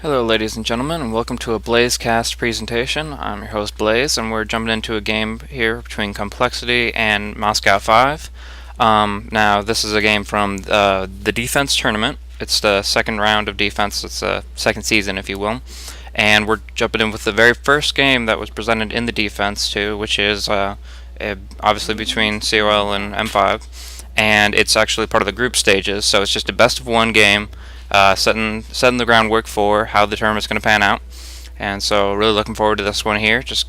Hello ladies and gentlemen, and welcome to a BlazeCast presentation. I'm your host Blaze, and we're jumping into a game here between CompLexity and Moscow 5. Now this is a game from the Defense Tournament. It's the second round of Defense, it's the second season if you will. And we're jumping in with the very first game that was presented in the Defense too, which is obviously between COL and M5. And it's actually part of the group stages, so it's just a best of one game. Setting the groundwork for how the tournament's going to pan out, and so really looking forward to this one here. Just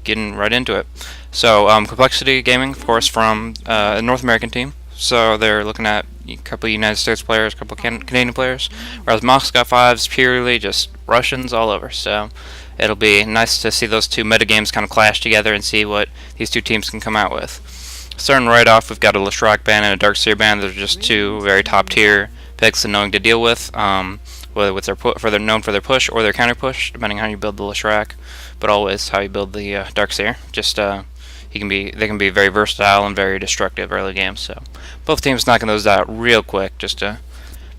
getting right into it. So CompLexity Gaming, of course, from a North American team. So they're looking at a couple of United States players, a couple of Canadian players, whereas Moscow 5's purely just Russians all over. So it'll be nice to see those two metagames kind of clash together and see what these two teams can come out with. Starting right off, we've got a Leshrac band and a Darkseer band. They're just two very top tier picks and knowing to deal with, whether with they're known for their push or their counter push, depending on how you build the Leshrac, but always how you build the Darkseer. Just they can be very versatile and very destructive early games. So both teams knocking those out real quick, just to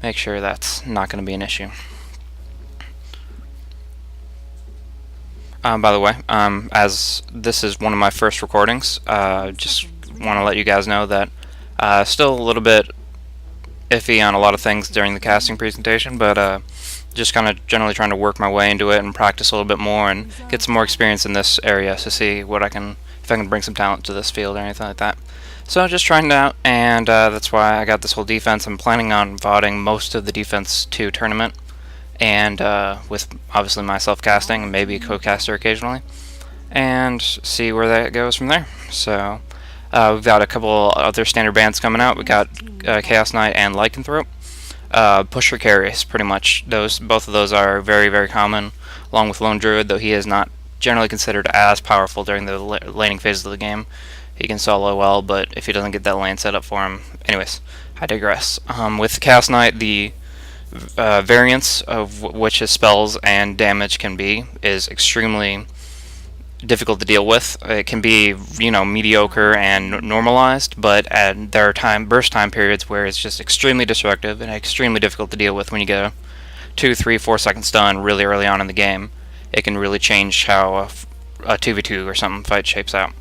make sure that's not going to be an issue. By the way, as this is one of my first recordings, just want to let you guys know that still a little bit iffy on a lot of things during the casting presentation, but just kind of generally trying to work my way into it and practice a little bit more and get some more experience in this area to see if I can bring some talent to this field or anything like that. So just trying it out, and that's why I got this whole defense. I'm planning on VODing most of the Defense 2 tournament, and with obviously myself casting and maybe a co-caster occasionally, and see where that goes from there. So we've got a couple other standard bands coming out. We got Chaos Knight and Lycanthrope. Pusher carries, pretty much. Both of those are very, very common, along with Lone Druid, though he is not generally considered as powerful during the laning phases of the game. He can solo well, but if he doesn't get that lane set up for him... Anyways, I digress. With Chaos Knight, the variance of which his spells and damage can be is extremely difficult to deal with. It can be, mediocre and normalized, but there are burst time periods where it's just extremely destructive and extremely difficult to deal with. When you get a 2, 3, 4 second stun really early on in the game, it can really change how a 2v2 or something fight shapes out.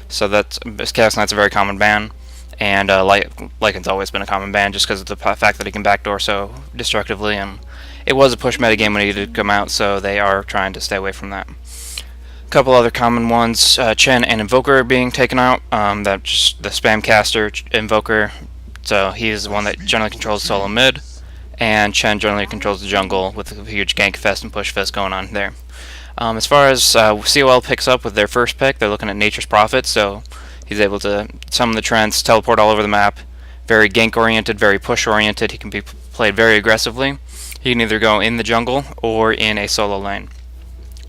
So Chaos Knight's a very common ban, and Lycan's always been a common ban just because of the fact that he can backdoor so destructively, and it was a push metagame when he did come out, so they are trying to stay away from that. Couple other common ones, Chen and Invoker being taken out. That's just the spam caster Invoker, so he is the one that generally controls solo mid, and Chen generally controls the jungle with a huge gank fest and push fest going on there. As far as COL picks up with their first pick, they're looking at Nature's Prophet, so he's able to summon the Trents, teleport all over the map, very gank oriented, very push oriented. He can be played very aggressively. He can either go in the jungle or in a solo lane.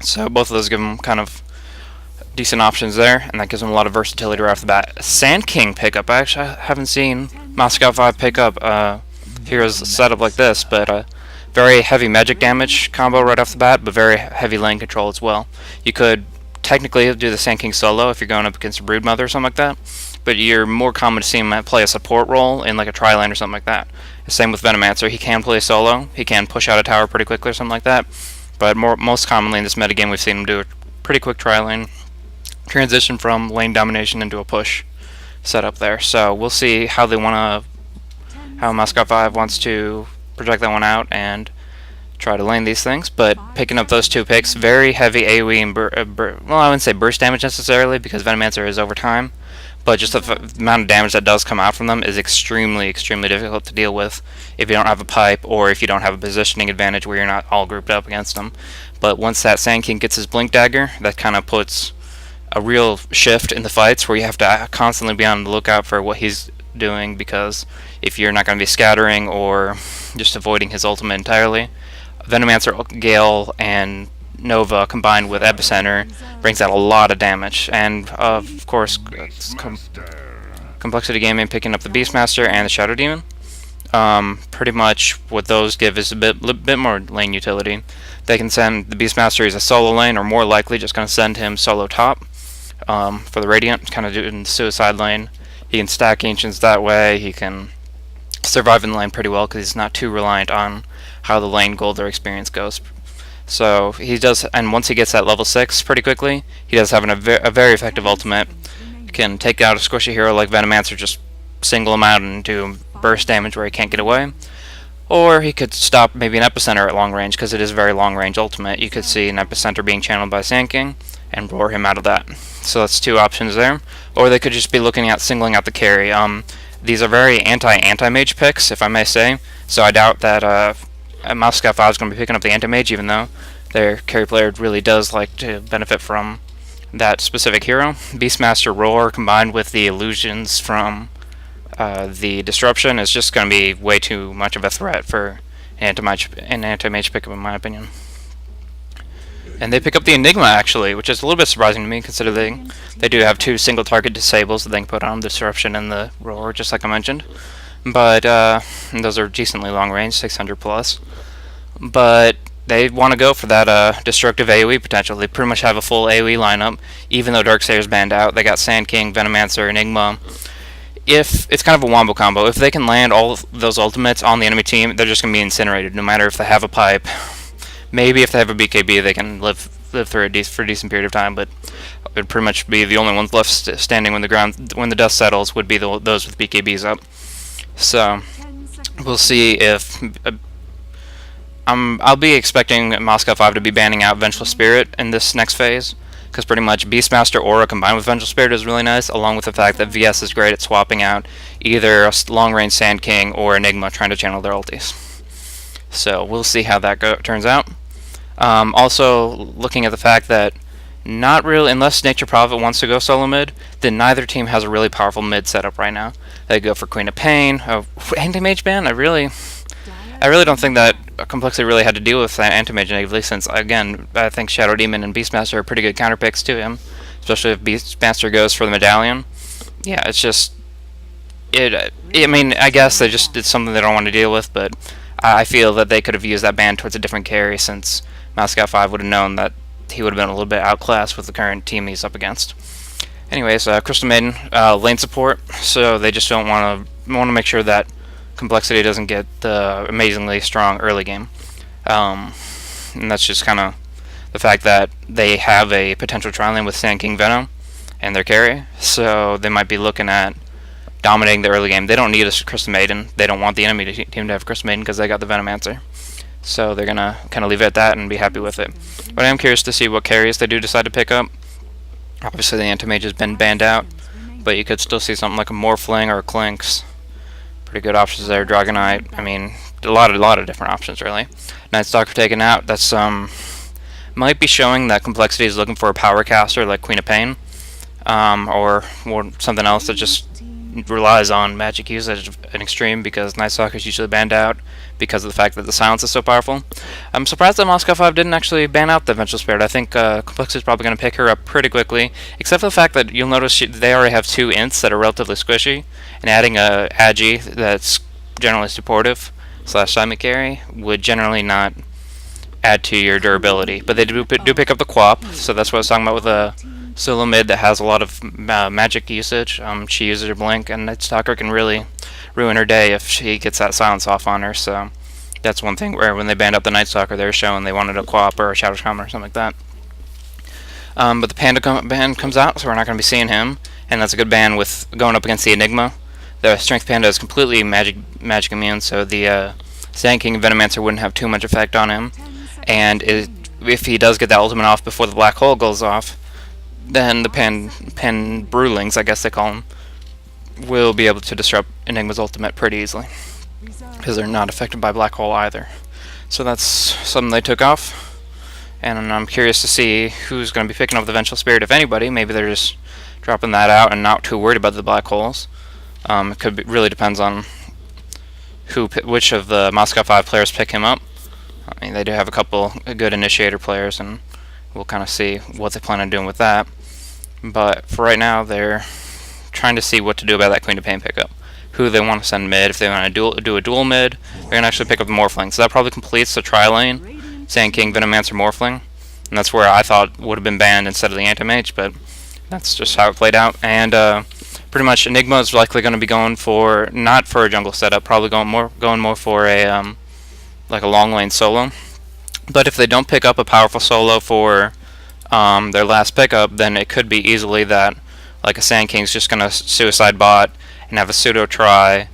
So both of those give him kind of decent options there, and that gives him a lot of versatility right off the bat. Sand King pickup. I actually haven't seen Moscow 5 pick up heroes set up like this, but very heavy magic damage combo right off the bat, but very heavy lane control as well. You could technically do the Sand King solo if you're going up against a Broodmother or something like that, but you're more common to see him play a support role in like a tri-lane or something like that. Same with Venomancer. He can play solo. He can push out a tower pretty quickly or something like that. But most commonly in this metagame, we've seen him do a pretty quick tri-lane transition from lane domination into a push setup there. So we'll see how Moscow 5 wants to project that one out and try to lane these things. But picking up those two picks, very heavy AoE and well, I wouldn't say burst damage necessarily because Venomancer is over time, but just the amount of damage that does come out from them is extremely, extremely difficult to deal with if you don't have a pipe or if you don't have a positioning advantage where you're not all grouped up against them. But once that Sand King gets his Blink Dagger, that kind of puts a real shift in the fights where you have to constantly be on the lookout for what he's doing, because if you're not going to be scattering or just avoiding his ultimate entirely, Venomancer, Gale, and Nova combined with Epicenter brings out a lot of damage. And of course, CompLexity Gaming picking up the Beastmaster and the Shadow Demon. Pretty much what those give is a bit more lane utility. They can send the Beastmaster as a solo lane, or more likely just going to send him solo top for the Radiant, kind of doing the suicide lane. He can stack Ancients that way. He can survive in the lane pretty well because he's not too reliant on how the lane gold or experience goes. So he does, and once he gets that level 6 pretty quickly, he does have a very effective ultimate. He can take out a squishy hero like Venomancer, just single him out and do burst damage where he can't get away. Or he could stop maybe an Epicenter at long range, because it is a very long range ultimate. You could see an Epicenter being channeled by Sand King and roar him out of that. So that's two options there. Or they could just be looking at singling out the carry. These are very anti-mage picks, if I may say. So I doubt that Moscow 5 is going to be picking up the anti-mage, even though their carry player really does like to benefit from that specific hero. Beastmaster Roar combined with the illusions from the disruption is just going to be way too much of a threat for an anti-mage pickup, in my opinion. And they pick up the Enigma, actually, which is a little bit surprising to me, considering they do have two single target disables that they can put on, the Disruption and the Roar, just like I mentioned. But those are decently long range, 600 plus. But they want to go for that destructive AoE potential. They pretty much have a full AoE lineup, even though Darksayer's banned out. They got Sand King, Venomancer, Enigma. If it's kind of a wombo combo, if they can land all of those ultimates on the enemy team, they're just going to be incinerated, no matter if they have a pipe. Maybe if they have a BKB, they can live through it for a decent period of time, but it would pretty much be the only ones left standing when the dust settles would be those with BKBs up. So we'll see if I'll be expecting Moscow 5 to be banning out Vengeful Spirit in this next phase, because pretty much Beastmaster Aura combined with Vengeful Spirit is really nice, along with the fact that VS is great at swapping out either a long-range Sand King or Enigma trying to channel their ultis. So we'll see how that turns out. Also, looking at the fact that not really, unless Nature Prophet wants to go solo mid, then neither team has a really powerful mid setup right now. They go for Queen of Pain, anti-mage ban. I really don't think that CompLexity really had to deal with that anti-mage negatively, since again I think Shadow Demon and Beastmaster are pretty good counter picks to him, especially if Beastmaster goes for the medallion. Yeah, it's just I mean, I guess it's something they don't want to deal with, but I feel that they could have used that ban towards a different carry, since Moscow 5 would have known that he would have been a little bit outclassed with the current team he's up against. Anyways, Crystal Maiden, lane support, so they just don't want to make sure that CompLexity doesn't get the amazingly strong early game. And that's just kind of the fact that they have a potential tri lane with Sand King Venom and their carry, so they might be looking at dominating the early game. They don't need a Crystal Maiden. They don't want the enemy team to have Crystal Maiden because they got the Venomancer. So they're going to kind of leave it at that and be happy with it. But I am curious to see what carries they do decide to pick up. Obviously the Anti-Mage has been banned out, but you could still see something like a Morphling or a Clinks. Pretty good options there. Dragonite. I mean, a lot of different options, really. Night Stalker taken out. That's might be showing that CompLexity is looking for a power caster like Queen of Pain, or something else that just relies on magic usage an extreme, because Night Stalker is usually banned out because of the fact that the silence is so powerful. I'm surprised that Moscow 5 didn't actually ban out the Vengeful Spirit. I think CompLexity is probably going to pick her up pretty quickly, except for the fact that you'll notice they already have two ints that are relatively squishy, and adding a Agi that's generally supportive / Simon carry would generally not add to your durability. But they do pick up the Quap, so that's what I was talking about with a solo mid that has a lot of magic usage. She uses her blink, and Night Stalker can really ruin her day if she gets that silence off on her. So that's one thing where when they banned up the Night Stalker, they were showing they wanted a Quap or a Shadow Shaman or something like that. But the Panda ban comes out, so we're not going to be seeing him, and that's a good ban with going up against the Enigma. The Strength Panda is completely magic immune, so the Sand King and Venomancer wouldn't have too much effect on him. And if he does get that ultimate off before the Black Hole goes off, then the Pen Brewlings, I guess they call them, will be able to disrupt Enigma's ultimate pretty easily, because they're not affected by Black Hole either. So that's something they took off, and I'm curious to see who's going to be picking up the Vengeful Spirit, if anybody. Maybe they're just dropping that out and not too worried about the Black Holes. It could really depends on which of the Moscow 5 players pick him up. I mean, they do have a couple good initiator players, and we'll kind of see what they plan on doing with that. But for right now, they're trying to see what to do about that Queen of Pain pickup. Who they want to send mid. If they want to do a dual mid, they're going to actually pick up the Morphling. So that probably completes the tri-lane, Sand King, Venomancer, Morphling. And that's where I thought would have been banned instead of the Anti-Mage, but that's just how it played out. And pretty much Enigma is likely going to be going for, not for a jungle setup, probably going more for a like a long lane solo. But if they don't pick up a powerful solo for their last pickup, then it could be easily that like a Sand King's just going to suicide bot and have a pseudo try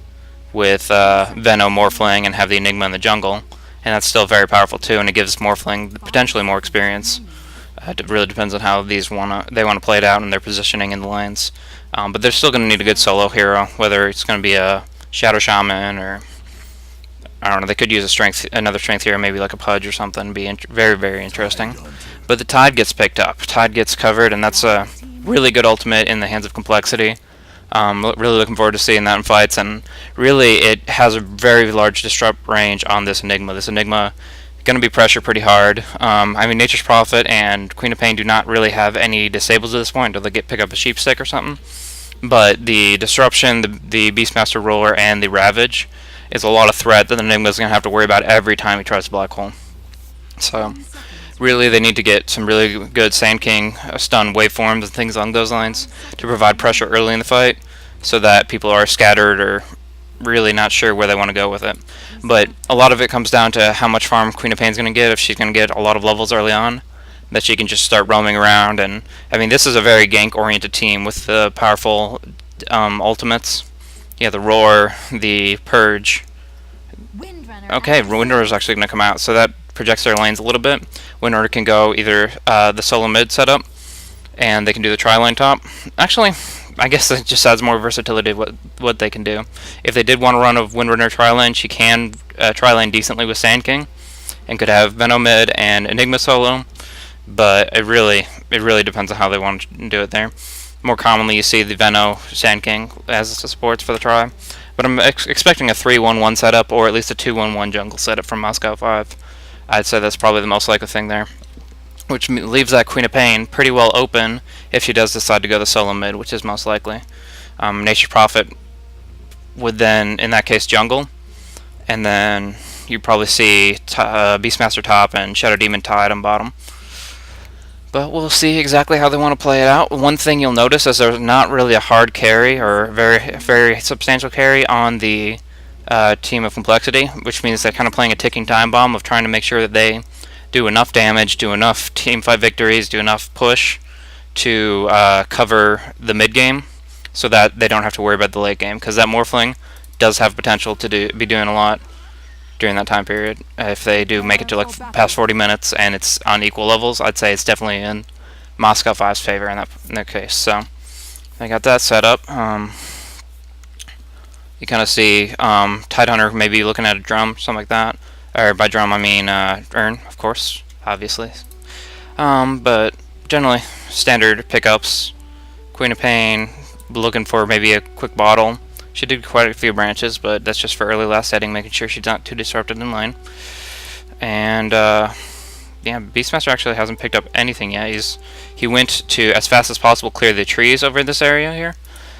with Veno Morphling and have the Enigma in the jungle, and that's still very powerful too, and it gives Morphling potentially more experience. It really depends on how they want to play it out and their positioning in the lanes. But they're still going to need a good solo hero, whether it's going to be a Shadow Shaman or I don't know. They could use another strength hero, maybe like a Pudge or something. Be very, very interesting. But the Tide gets picked up. Tide gets covered, and that's a really good ultimate in the hands of CompLexity. Really looking forward to seeing that in fights, and really it has a very large disrupt range on this Enigma. This Enigma going to be pressured pretty hard. I mean, Nature's Prophet and Queen of Pain do not really have any disables at this point until they pick up a Sheep Stick or something. But the Disruption, the Beastmaster Roller, and the Ravage is a lot of threat that the Enigma's going to have to worry about every time he tries to Black Hole. So, really, they need to get some really good Sand King stun waveforms and things along those lines to provide pressure early in the fight so that people are scattered or really not sure where they want to go with it. But a lot of it comes down to how much farm Queen of Pain's going to get. If she's going to get a lot of levels early on, that she can just start roaming around. And I mean, this is a very gank-oriented team with the powerful ultimates. Yeah, the Roar, the Purge. Okay, Windrunner's actually going to come out, so that projects their lanes a little bit. Windrunner can go either the solo mid setup, and they can do the tri-lane top. Actually, I guess it just adds more versatility of what they can do. If they did want to run a Windrunner tri-lane, she can tri-lane decently with Sand King, and could have Veno mid and Enigma solo. But it really depends on how they want to do it there. More commonly, you see the Veno Sand King as the supports for the tri. But I'm expecting a 3-1-1 setup, or at least a 2-1-1 jungle setup from Moscow 5. I'd say that's probably the most likely thing there. Which leaves that Queen of Pain pretty well open if she does decide to go the solo mid, which is most likely. Nature's Prophet would then, in that case, jungle. And then you'd probably see Beastmaster top and Shadow Demon Tide on bottom. But we'll see exactly how they want to play it out. One thing you'll notice is there's not really a hard carry or very substantial carry on the team of CompLexity, which means they're kind of playing a ticking time bomb of trying to make sure that they do enough damage, do enough team fight victories, do enough push to cover the mid game, so that they don't have to worry about the late game. Because that Morphling does have potential to be doing a lot during that time period. If they do make it to like past 40 minutes and it's on equal levels, I'd say it's definitely in Moscow 5's favor in that case. So I got that set up. You kind of see Tidehunter maybe looking at a drum, something like that. Or by drum I mean urn, of course, obviously. But generally standard pickups. Queen of Pain, looking for maybe a quick bottle. She did quite a few branches, but that's just for early last setting, making sure she's not too disrupted in lane. And yeah, Beastmaster actually hasn't picked up anything yet. He went to, as fast as possible, clear the trees over this area here.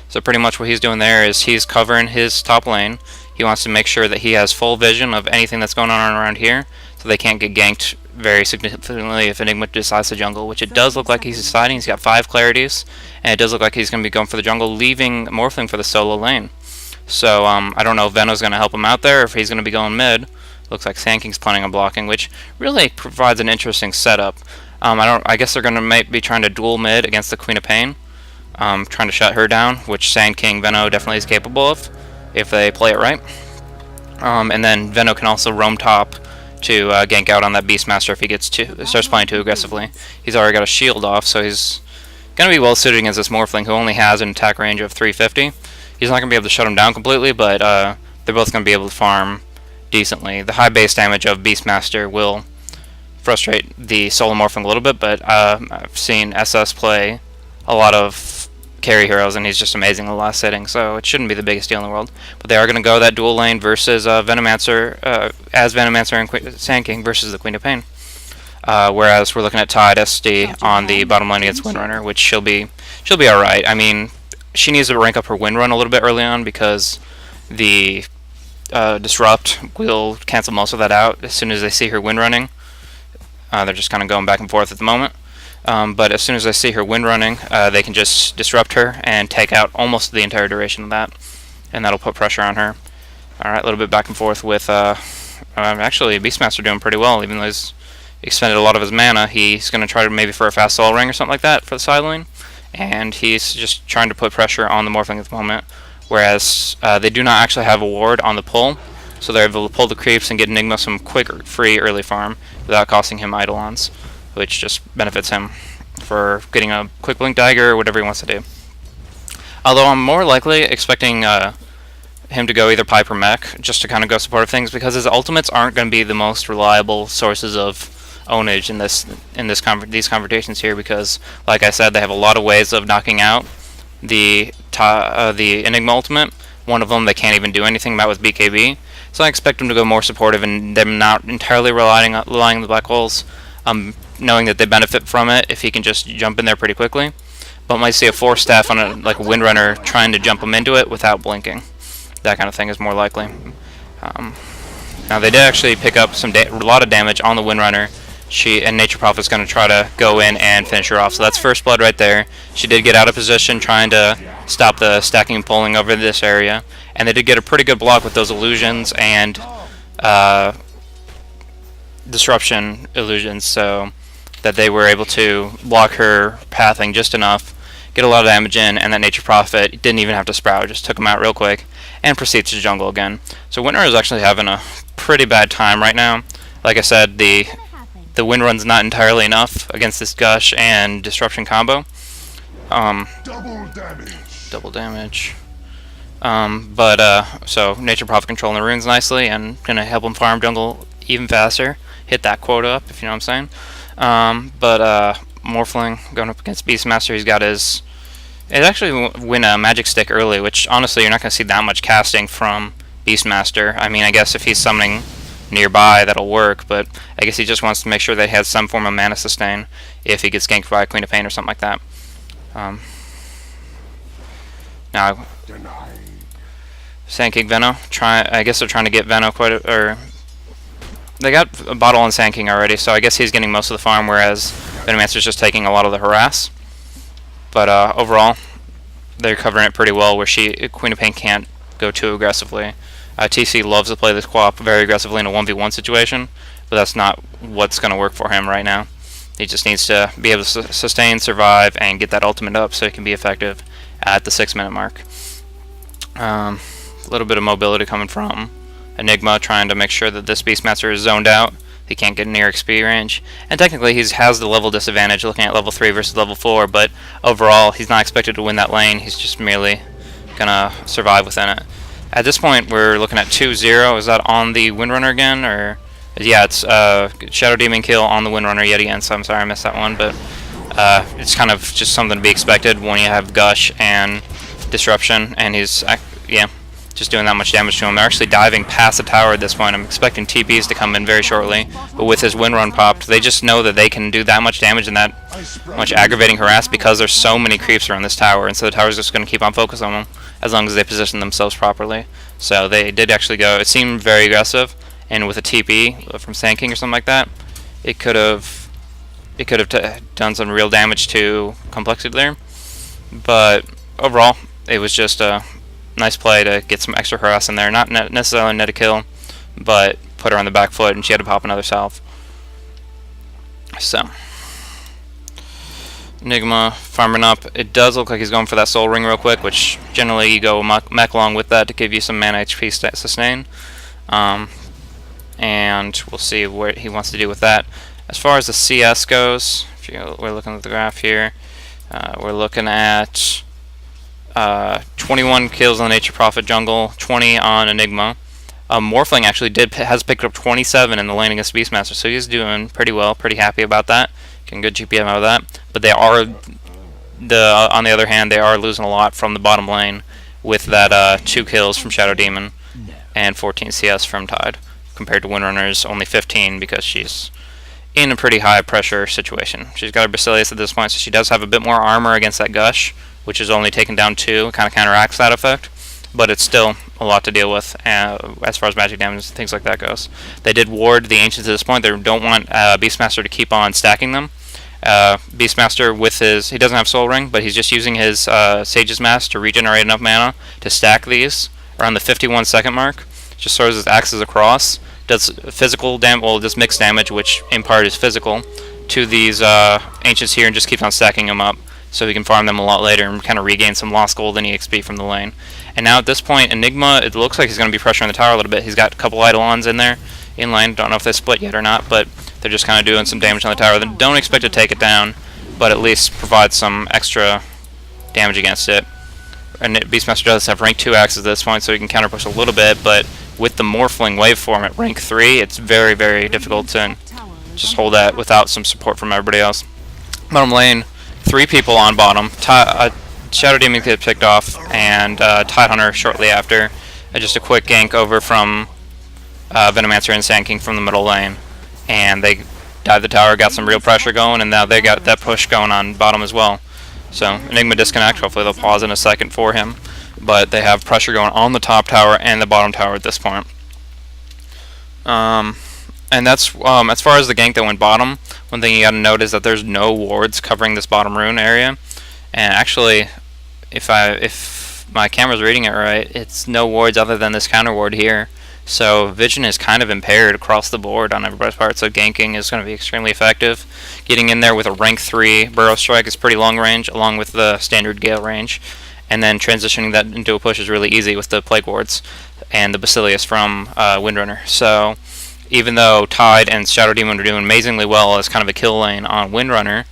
So pretty much what he's doing there is he's covering his top lane. He wants to make sure that he has full vision of anything that's going on around here, so they can't get ganked very significantly if Enigma decides to jungle, which it does look like he's deciding. He's got 5 clarities, and it does look like he's going to be going for the jungle, leaving Morphling for the solo lane. So I don't know if Veno's going to help him out there, or if he's going to be going mid. Looks like Sand King's planning on blocking, which really provides an interesting setup. I guess they're going to be trying to duel mid against the Queen of Pain, trying to shut her down, which Sand King Veno definitely is capable of if they play it right. And then Veno can also roam top to gank out on that Beastmaster if he starts playing too aggressively. He's already got a shield off, so he's going to be well suited against this Morphling, who only has an attack range of 350. He's not going to be able to shut him down completely, but they're both going to be able to farm decently. The high base damage of Beastmaster will frustrate the solo Morphling a little bit, but I've seen SS play a lot of carry heroes, and he's just amazing in the last setting, so it shouldn't be the biggest deal in the world. But they are going to go that dual lane versus Venomancer, as Venomancer and Sand King versus the Queen of Pain. Whereas we're looking at Tide SD on the bottom lane against Windrunner, which she'll be alright. I mean, she needs to rank up her win run a little bit early on, because the Disrupt will cancel most of that out as soon as they see her win running. They're just kind of going back and forth at the moment. But as soon as they see her win running, they can just Disrupt her and take out almost the entire duration of that. And that'll put pressure on her. Alright, a little bit back and forth with actually Beastmaster doing pretty well, even though he's expended a lot of his mana, he's going to try to maybe for a fast Soul Ring or something like that for the side lane, and he's just trying to put pressure on the Morphling at the moment, whereas they do not actually have a ward on the pull, so they're able to pull the creeps and get Enigma some quick free early farm without costing him Eidolons, which just benefits him for getting a quick Blink Dagger or whatever he wants to do. Although I'm more likely expecting him to go either Pipe or Mech, just to kind of go supportive things, because his ultimates aren't going to be the most reliable sources of ownage in these conversations here, because, like I said, they have a lot of ways of knocking out the Enigma ultimate. One of them they can't even do anything about with BKB, so I expect him to go more supportive and them not entirely relying on the black holes, knowing that they benefit from it if he can just jump in there pretty quickly. But might see a Force Staff on a Windrunner trying to jump him into it without blinking. That kind of thing is more likely. Now they did actually pick up a lot of damage on the Windrunner. And Nature Prophet's going to try to go in and finish her off. So that's first blood right there. She did get out of position trying to stop the stacking and pulling over this area. And they did get a pretty good block with those illusions and disruption illusions, so that they were able to block her pathing just enough, get a lot of damage in, and that Nature Prophet didn't even have to sprout, just took him out real quick, and proceeds to jungle again. So Winter is actually having a pretty bad time right now. Like I said, the win run's not entirely enough against this Gush and Disruption combo. Double damage. So Nature Prophet controlling the runes nicely and gonna help him farm jungle even faster. Hit that quota up, if you know what I'm saying. Morphling going up against Beastmaster, he's got his... It actually win a Magic Stick early, which honestly you're not going to see that much casting from Beastmaster. I mean, I guess if he's summoning nearby that'll work, but I guess he just wants to make sure that he has some form of mana sustain if he gets ganked by Queen of Pain or something like that. Now, Sand King Veno, I guess they're trying to get Veno they got a bottle on Sand King already, so I guess he's getting most of the farm, whereas Venomancer's just taking a lot of the harass. But overall, they're covering it pretty well, where Queen of Pain can't go too aggressively. TC loves to play this co-op very aggressively in a 1v1 situation, but that's not what's going to work for him right now. He just needs to be able to sustain, survive, and get that ultimate up so he can be effective at the 6-minute mark. A little bit of mobility coming from Enigma, trying to make sure that this Beastmaster is zoned out. He can't get near XP range. And technically he has the level disadvantage looking at level 3 versus level 4, but overall he's not expected to win that lane. He's just merely going to survive within it. At this point we're looking at 2-0. Is that on the Windrunner again? Or yeah, it's Shadow Demon kill on the Windrunner yet again, so I'm sorry I missed that one, but it's kind of just something to be expected when you have Gush and Disruption, and he's, yeah, just doing that much damage to him. They're actually diving past the tower at this point. I'm expecting TPs to come in very shortly, but with his Windrun popped, they just know that they can do that much damage and that much aggravating harass because there's so many creeps around this tower, and so the tower's just going to keep on focusing on them as long as they position themselves properly. So they did actually go, it seemed very aggressive, and with a TP from Sand King or something like that, it could have done some real damage to CompLexity there. But overall, it was just a nice play to get some extra harass in there. Not necessarily net a kill, but put her on the back foot and she had to pop another salve. So, Enigma farming up. It does look like he's going for that Soul Ring real quick, which generally you go mech along with that to give you some mana HP sustain. And we'll see what he wants to do with that. As far as the CS goes, we're looking at the graph here. We're looking at 21 kills on the Nature Prophet jungle, 20 on Enigma. Morphling actually has picked up 27 in the lane against Beastmaster, so he's doing pretty well, pretty happy about that. Getting good GPM out of that. But they are, on the other hand, they are losing a lot from the bottom lane with that 2 kills from Shadow Demon and 14 CS from Tide, compared to Windrunner's only 15 because she's in a pretty high pressure situation. She's got her Basilius at this point, so she does have a bit more armor against that Gush, which is only taken down 2, kind of counteracts that effect, but it's still a lot to deal with as far as magic damage and things like that goes. They did ward the Ancients at this point. They don't want Beastmaster to keep on stacking them. Beastmaster with he doesn't have Soul Ring, but he's just using his Sage's Mask to regenerate enough mana to stack these around the 51-second mark. Just throws his axes across, does physical damage, well, does mixed damage, which in part is physical, to these ancients here, and just keeps on stacking them up, so we can farm them a lot later and kind of regain some lost gold and EXP from the lane. And now at this point, Enigma, it looks like he's going to be pressuring the tower a little bit. He's got a couple Eidolons in there, in lane. Don't know if they split yet or not, but they're just kind of doing some damage on the tower. They don't expect to take it down, but at least provide some extra damage against it. And Beastmaster does have rank 2 axes at this point, so he can counter push a little bit, but with the Morphling waveform at rank 3, it's very, very difficult to just hold that without some support from everybody else. Bottom lane, 3 people on bottom. Shadow Demon gets picked off, and Tidehunter shortly after. Just a quick gank over from Venomancer and Sand King from the middle lane. And they dived the tower, got some real pressure going, and now they got that push going on bottom as well. So, Enigma disconnect, hopefully they'll pause in a second for him. But they have pressure going on the top tower and the bottom tower at this point. And that's, as far as the gank that went bottom, one thing you gotta note is that there's no wards covering this bottom rune area. And actually, if my camera's reading it right, it's no wards other than this counter ward here. So vision is kind of impaired across the board on everybody's part, so ganking is going to be extremely effective. Getting in there with a rank 3 Burrow Strike is pretty long range, along with the standard Gale range. And then transitioning that into a push is really easy with the Plague Wards and the Basilius from Windrunner. So even though Tide and Shadow Demon are doing amazingly well as kind of a kill lane on Windrunner,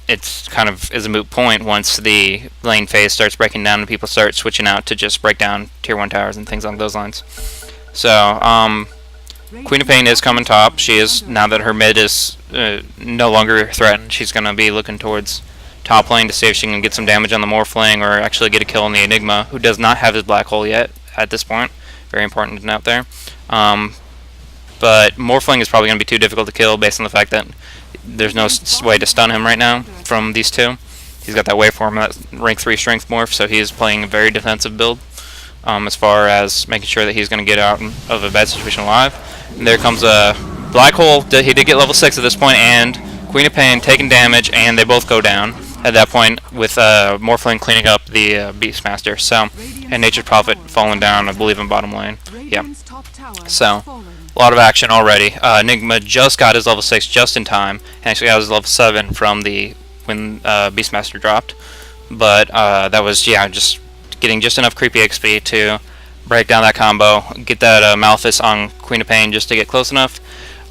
it's kind of is a moot point once the lane phase starts breaking down and people start switching out to just break down tier 1 towers and things along those lines. So, Queen of Pain is coming top. She is, now that her mid is no longer threatened, she's going to be looking towards top lane to see if she can get some damage on the Morphling or actually get a kill on the Enigma, who does not have his Black Hole yet at this point. Very important to note there. But Morphling is probably going to be too difficult to kill based on the fact that there's no way to stun him right now from these two. He's got that waveform, that rank 3 strength morph, so he is playing a very defensive build as far as making sure that he's going to get out of a bad situation alive. And there comes a Black Hole. He did get level 6 at this point, and Queen of Pain taking damage, and they both go down at that point with Morphling cleaning up the Beastmaster. So, and Nature's Prophet falling down, I believe, in bottom lane. Yeah. So, a lot of action already. Enigma just got his level 6 just in time, and actually got his level 7 from when Beastmaster dropped. But that was, yeah, just getting just enough creepy XP to break down that combo, get that Malphus on Queen of Pain just to get close enough,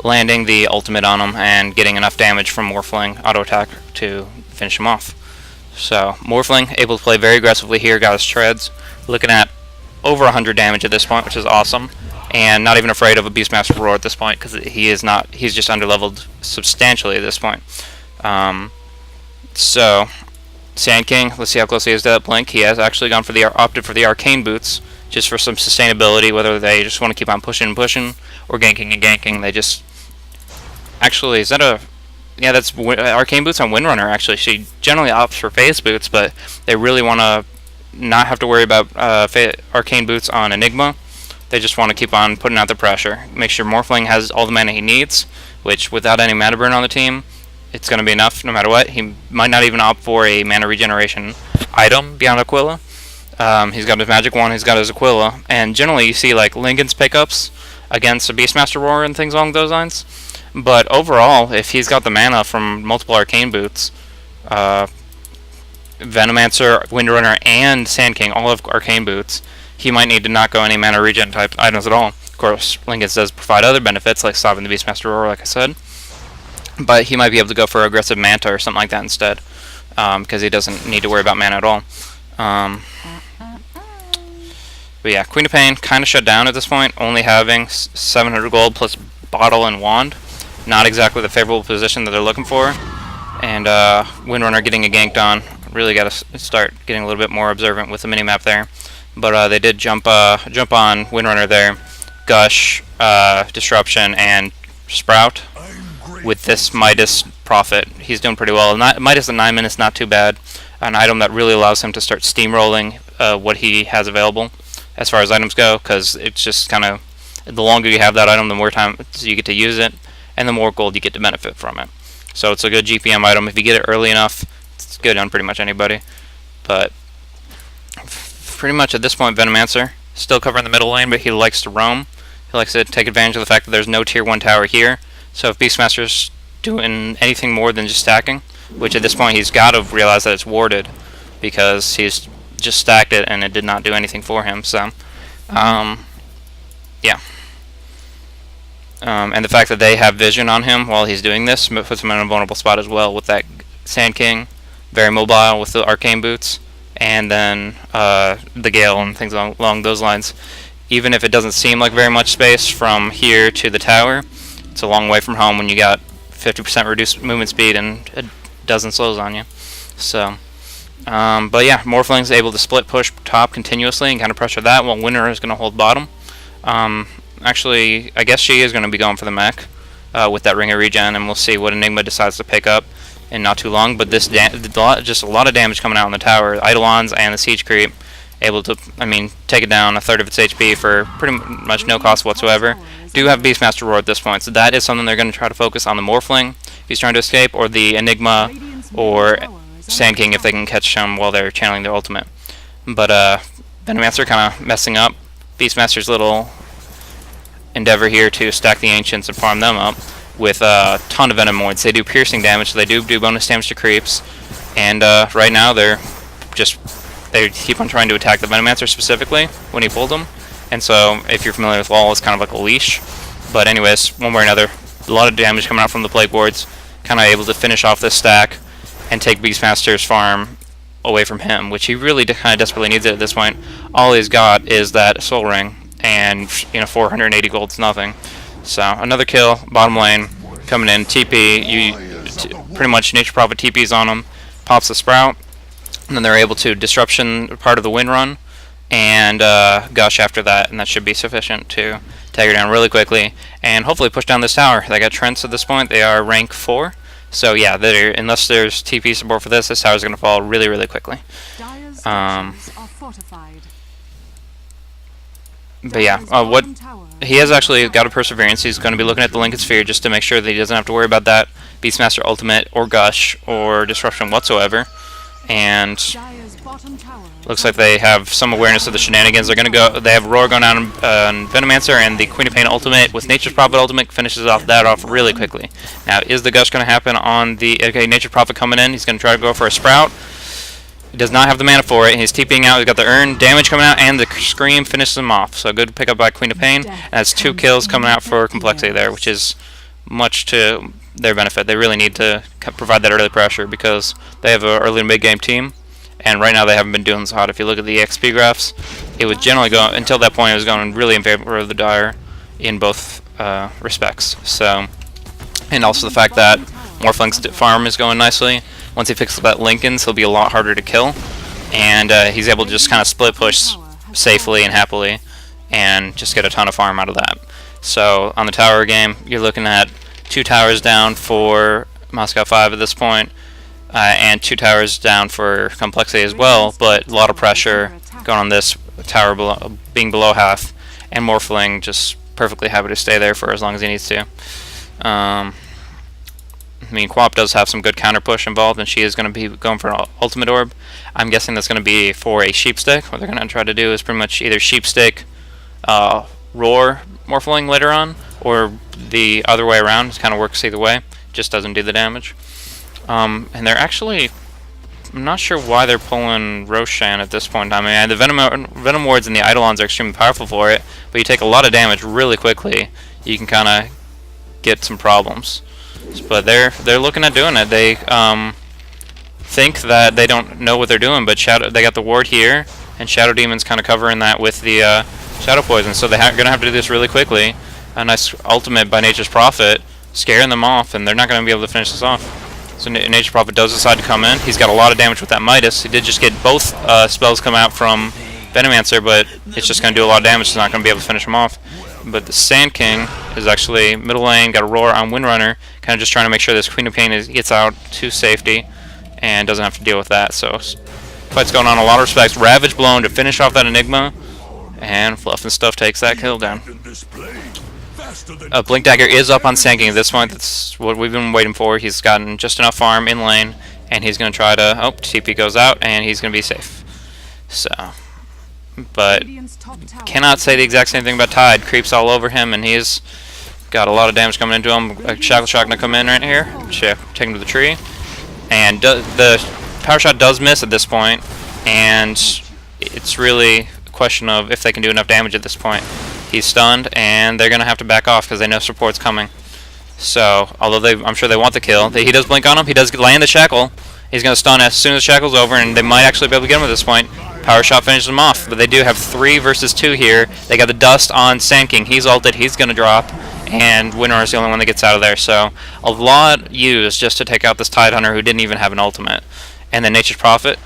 landing the ultimate on him, and getting enough damage from Morphling auto attack to finish him off. So, Morphling able to play very aggressively here, got his treads, looking at over 100 damage at this point, which is awesome. And not even afraid of a Beastmaster Roar at this point, because he's just underleveled substantially at this point. So, Sand King, let's see how close he is to that blink. He has actually opted for the Arcane Boots, just for some sustainability, whether they just want to keep on pushing and pushing, or ganking and ganking. They just... Actually, is that a... Yeah, that's Arcane Boots on Windrunner, actually. She generally opts for Phase Boots, but they really want to not have to worry about Arcane Boots on Enigma. They just want to keep on putting out the pressure. Make sure Morphling has all the mana he needs, which without any mana burn on the team, it's going to be enough no matter what. He might not even opt for a mana regeneration item beyond Aquila. He's got his Magic Wand, he's got his Aquila, and generally you see like Lincoln's pickups against a Beastmaster Roar and things along those lines. But overall, if he's got the mana from multiple Arcane Boots, Venomancer, Windrunner, and Sand King all have Arcane Boots, he might need to not go any mana regen type items at all. Of course, Lincoln does provide other benefits, like stopping the Beastmaster Roar, like I said. But he might be able to go for aggressive Manta or something like that instead, because he doesn't need to worry about mana at all. But yeah, Queen of Pain kind of shut down at this point, only having 700 gold plus Bottle and Wand. Not exactly the favorable position that they're looking for. And Windrunner getting a ganked on. Really got to start getting a little bit more observant with the minimap there. But they did jump on Windrunner there. Gush, Disruption, and Sprout. With this Midas Prophet, he's doing pretty well. Midas at 9 minutes, not too bad. An item that really allows him to start steamrolling what he has available as far as items go, because it's just kind of, the longer you have that item, the more time you get to use it, and the more gold you get to benefit from it. So it's a good GPM item. If you get it early enough, it's good on pretty much anybody. But pretty much at this point, Venomancer still covering the middle lane, but he likes to roam. he likes to take advantage of the fact that there's no tier 1 tower here. So if Beastmaster's doing anything more than just stacking, which at this point he's got to realize that it's warded, because he's just stacked it and it did not do anything for him. So, yeah. And the fact that they have vision on him while he's doing this puts him in a vulnerable spot as well, with that Sand King, very mobile with the arcane boots, and then the Gale and things along those lines. Even if it doesn't seem like very much space from here to the tower, it's a long way from home when you got 50% reduced movement speed and a dozen slows on you. So, but yeah, Morphling's able to split push top continuously and kind of pressure that, while Winter is going to hold bottom. Actually, I guess she is going to be going for the mech with that Ring of Regen, and we'll see what Enigma decides to pick up in not too long. But this just a lot of damage coming out on the tower. Eidolons and the Siege Creep able to, take it down a third of its HP for pretty much no cost whatsoever. Do have Beastmaster Roar at this point, so that is something they're going to try to focus on the Morphling if he's trying to escape, or the Enigma or Sand King if they can catch him while they're channeling their ultimate. But Venomancer kind of messing up Beastmaster's little endeavor here to stack the Ancients and farm them up with a ton of Venom Wards. They do piercing damage, so they do bonus damage to creeps, and right now they keep on trying to attack the Venomancer specifically when he pulled them. And so if you're familiar with Wall, it's kind of like a leash. But anyways, one way or another, a lot of damage coming out from the Plague Wards, kind of able to finish off this stack and take Beastmaster's farm away from him, which he really kind of desperately needs it at this point. All he's got is that Soul Ring, and 480 gold's nothing. So another kill, bottom lane, coming in, TP, pretty much Nature Prophet TP's on him, pops the Sprout, and then they're able to disruption part of the win run, and gush after that, and that should be sufficient to take her down really quickly, and hopefully push down this tower. They got Trents at this point, they are rank 4, so yeah, unless there's TP support for this tower's going to fall really, really quickly. But yeah, what he has actually got a Perseverance. He's going to be looking at the Lincoln Sphere just to make sure that he doesn't have to worry about that Beastmaster Ultimate or Gush or Disruption whatsoever. And looks like they have some awareness of the shenanigans. They're going to go. They have Roar going on Venomancer, and the Queen of Pain Ultimate with Nature's Prophet Ultimate finishes that off really quickly. Now, is the Gush going to happen on the Nature's Prophet coming in? He's going to try to go for a Sprout. He does not have the mana for it. He's TPing out. He's got the Urn damage coming out, and the Scream finishes him off. So good pickup by Queen of Pain. And that's 2 kills coming out for CompLexity there, which is much to their benefit. They really need to provide that early pressure because they have an early and mid-game team, and right now they haven't been doing so hot. If you look at the XP graphs, it was generally going, until that point, it was going really in favor of the Dire in both respects. So, and also the fact that Morphling's farm is going nicely. Once he picks up that Lincoln's, he'll be a lot harder to kill, and he's able to just kind of split push safely and happily and just get a ton of farm out of that. So on the tower game, you're looking at 2 towers down for Moscow 5 at this point, and 2 towers down for CompLexity as well, but a lot of pressure going on this tower being below half, and Morphling just perfectly happy to stay there for as long as he needs to. Quap does have some good counter push involved, and she is going to be going for an Ultimate Orb. I'm guessing that's going to be for a Sheep Stick. What they're going to try to do is pretty much either Sheep Stick, Roar Morphling later on, or the other way around. It kind of works either way. Just doesn't do the damage. And they're actually, I'm not sure why they're pulling Roshan at this point. The Venom Wards and the Eidolons are extremely powerful for it, but you take a lot of damage really quickly. You can kind of get some problems. But they're looking at doing it. They think that they don't know what they're doing, but they got the ward here, and Shadow Demon's kind of covering that with the Shadow Poison. So they're going to have to do this really quickly. A nice ultimate by Nature's Prophet, scaring them off, and they're not going to be able to finish this off. So Nature's Prophet does decide to come in. He's got a lot of damage with that Midas. He did just get both spells come out from Venomancer, but it's just going to do a lot of damage. It's not going to be able to finish him off. But the Sand King is actually middle lane, got a Roar on Windrunner, kind of just trying to make sure this Queen of Pain gets out to safety and doesn't have to deal with that. So fight's going on in a lot of respects. Ravage blown to finish off that Enigma, and Fluff and Stuff takes that kill down. Blink Dagger is up on Sand King at this point. That's what we've been waiting for. He's gotten just enough farm in lane, and he's going to try to... TP goes out, and he's going to be safe. So, but cannot say the exact same thing about Tide. Creeps all over him, and he's got a lot of damage coming into him. A Shackle Shock gonna come in right here. Take him to the tree. And the Power Shot does miss at this point, and it's really a question of if they can do enough damage at this point. He's stunned, and they're gonna have to back off because they know support's coming. So, although I'm sure they want the kill, he does blink on him. He does land the Shackle. He's gonna stun as soon as the Shackle's over, and they might actually be able to get him at this point. Power Shot finishes him off, but they do have 3 versus 2 here. They got the Dust on Sand King. He's ulted. He's gonna drop, and Winter is the only one that gets out of there. So, a lot used just to take out this Tide Hunter who didn't even have an ultimate. And then Nature's Prophet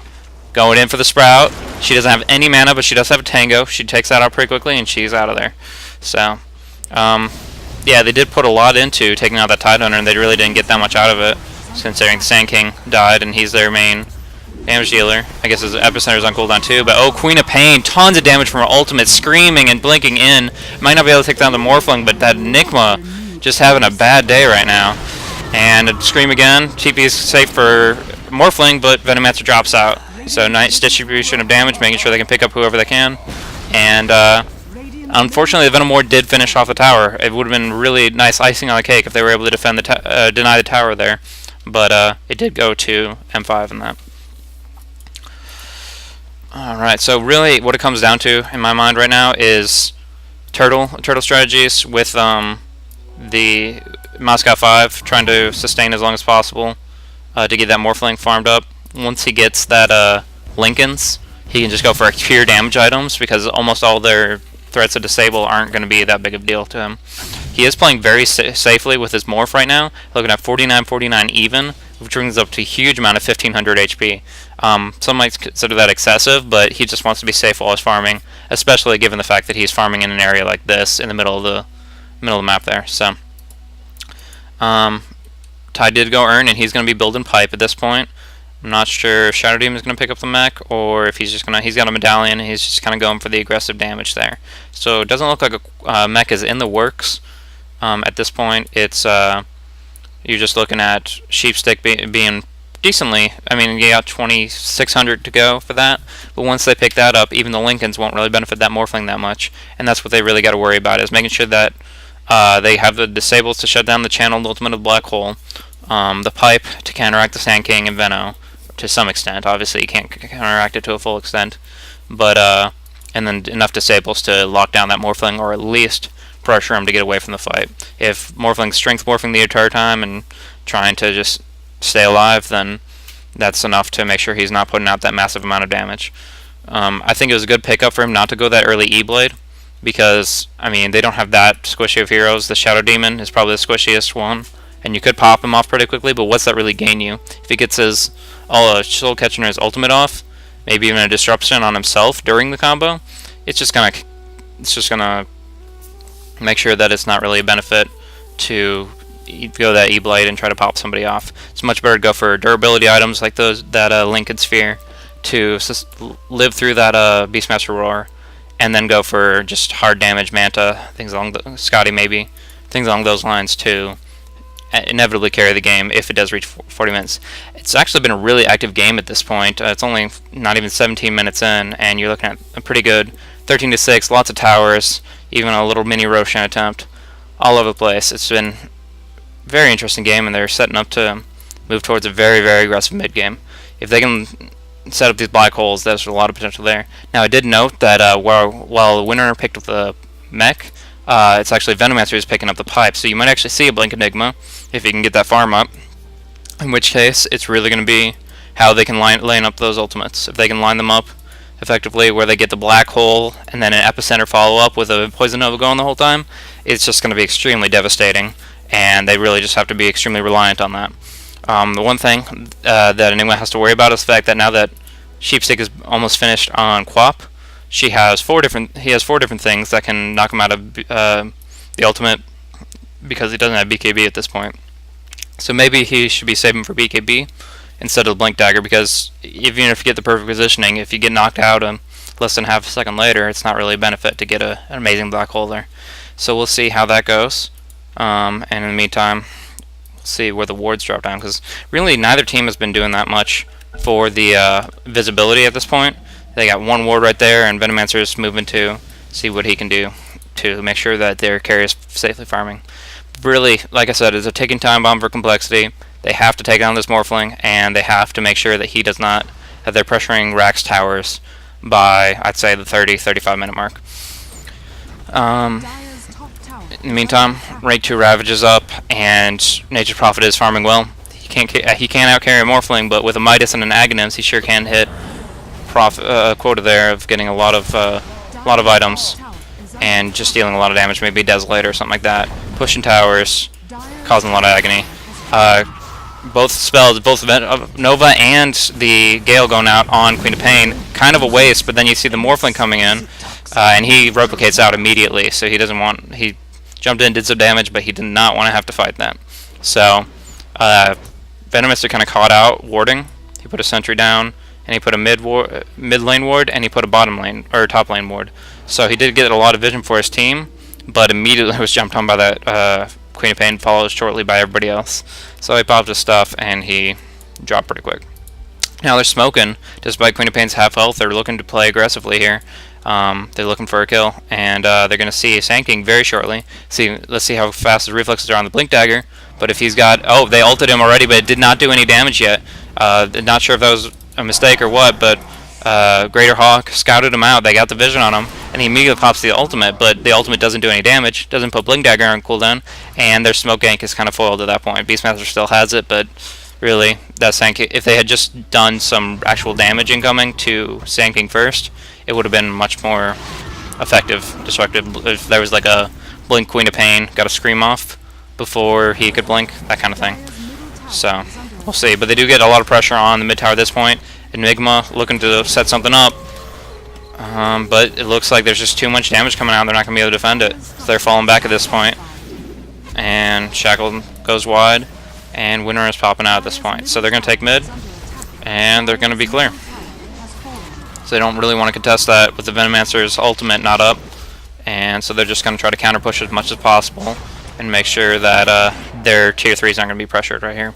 going in for the Sprout. She doesn't have any mana, but she does have a Tango. She takes that out pretty quickly, and she's out of there. So, yeah, they did put a lot into taking out that Tide Hunter, and they really didn't get that much out of it, considering Sand King died, and he's their main damage dealer. I guess his Epicenter's on cooldown too, but oh, Queen of Pain, tons of damage from her ultimate, screaming and blinking in. Might not be able to take down the Morphling, but that Enigma just having a bad day right now. And a Scream again. TP is safe for Morphling, but Venomancer drops out. So nice distribution of damage, making sure they can pick up whoever they can. And unfortunately, the Venom Ward did finish off the tower. It would have been really nice icing on the cake if they were able to defend deny the tower there. But it did go to M5 in that. Alright, so really what it comes down to in my mind right now is turtle strategies with the Moscow 5 trying to sustain as long as possible to get that Morphling farmed up. Once he gets that Lincolns, he can just go for pure damage items because almost all their threats to disable aren't going to be that big of a deal to him. He is playing very safely with his Morph right now, looking at 49-49 even, which brings up to a huge amount of 1500 HP. Some might consider that excessive, but he just wants to be safe while he's farming, especially given the fact that he's farming in an area like this in the middle of the map there. So, Ty did go earn, and he's going to be building pipe at this point. I'm not sure if Shadow Demon is going to pick up the mech, or if he's got a medallion and he's just kind of going for the aggressive damage there. So it doesn't look like a mech is in the works at this point. It's you're just looking at Sheepstick being decently. I mean, you got 2600 to go for that, but once they pick that up, even the Lincolns won't really benefit that Morphling that much, and that's what they really got to worry about, is making sure that they have the disables to shut down the channeled ultimate of the Black Hole, the pipe to counteract the Sand King and Veno to some extent. Obviously, you can't counteract it to a full extent, but and then enough disables to lock down that Morphling, or at least pressure him to get away from the fight. If Morphling's strength morphing the entire time and trying to just stay alive, then that's enough to make sure he's not putting out that massive amount of damage. I think it was a good pickup for him not to go that early E-Blade, because, I mean, they don't have that squishy of heroes. The Shadow Demon is probably the squishiest one, and you could pop him off pretty quickly, but what's that really gain you? If he gets his Soul Catcher and his ultimate off, maybe even a disruption on himself during the combo, it's just gonna make sure that it's not really a benefit to go that E-Blade and try to pop somebody off. It's much better to go for durability items like that Lincoln Sphere to live through that Beastmaster Roar, and then go for just hard damage Manta, things along Scotty maybe, things along those lines to inevitably carry the game if it does reach 40 minutes. It's actually been a really active game at this point. It's only not even 17 minutes in, and you're looking at a pretty good 13-6, lots of towers, even a little mini Roshan attempt, all over the place. It's been a very interesting game, and they're setting up to move towards a very, very aggressive mid game. If they can set up these black holes, there's a lot of potential there. Now, I did note that while the winner picked up the mech, it's actually Venomancer who's picking up the pipe, so you might actually see a Blink Enigma if you can get that farm up, in which case it's really going to be how they can line up those ultimates. If they can line them up effectively where they get the black hole and then an Epicenter follow-up with a Poison Nova going the whole time, it's just going to be extremely devastating, and they really just have to be extremely reliant on that. The one thing that Enigma has to worry about is the fact that now that Sheepstick is almost finished on Quap, he has four different things that can knock him out of the ultimate, because he doesn't have BKB at this point. So maybe he should be saving for BKB instead of the Blink Dagger, because even if you get the perfect positioning, if you get knocked out less than half a second later, it's not really a benefit to get an amazing black hole there. So we'll see how that goes. And in the meantime, we'll see where the wards drop down, because really neither team has been doing that much for the visibility at this point. They got one ward right there, and Venomancer is moving to see what he can do to make sure that their carry is safely farming. Really, like I said, it's a ticking time bomb for Complexity. They have to take down this Morphling, and they have to make sure that he does not have their pressuring Rax towers by, I'd say, the 30-35 minute mark. In the meantime, Raid 2 Ravage is up, and Nature's Prophet is farming well. He can't outcarry a Morphling, but with a Midas and an Aghanims, he sure can hit quota there of getting a lot of items and just dealing a lot of damage, maybe Desolator or something like that. Pushing towers, causing a lot of agony. Both spells, both Nova and the Gale going out on Queen of Pain, kind of a waste, but then you see the Morphling coming in, and he replicates out immediately, so he doesn't want, he jumped in, did some damage, but he did not want to have to fight that. So, Venomister kind of caught out warding. He put a sentry down, and he put a mid lane ward, and he put a bottom lane, or top lane ward. So he did get a lot of vision for his team, but immediately was jumped on by that Queen of Pain, followed shortly by everybody else. So he popped his stuff, and he dropped pretty quick. Now they're smoking, despite Queen of Pain's half health. They're looking to play aggressively here. They're looking for a kill, and they're going to see Sand King very shortly. Let's see how fast his reflexes are on the Blink Dagger. But if he's got... Oh, they ulted him already, but it did not do any damage yet. Not sure if that was a mistake or what, but Greater Hawk scouted him out. They got the vision on him, and he immediately pops the ultimate, but the ultimate doesn't do any damage, doesn't put Blink Dagger on cooldown, and their smoke gank is kind of foiled at that point. Beastmaster still has it, but really, that Sand King, if they had just done some actual damage incoming to Sand King first, it would have been much more effective, destructive. If there was like a Blink Queen of Pain, got a Scream off before he could blink, that kind of thing. So, we'll see. But they do get a lot of pressure on the mid tower at this point. Enigma looking to set something up. But it looks like there's just too much damage coming out. They're not going to be able to defend it. So they're falling back at this point. And Shackle goes wide. And Winter is popping out at this point. So they're going to take mid. And they're going to be clear. So they don't really want to contest that with the Venomancer's ultimate not up. And so they're just going to try to counter push as much as possible. And make sure that their tier 3s aren't going to be pressured right here.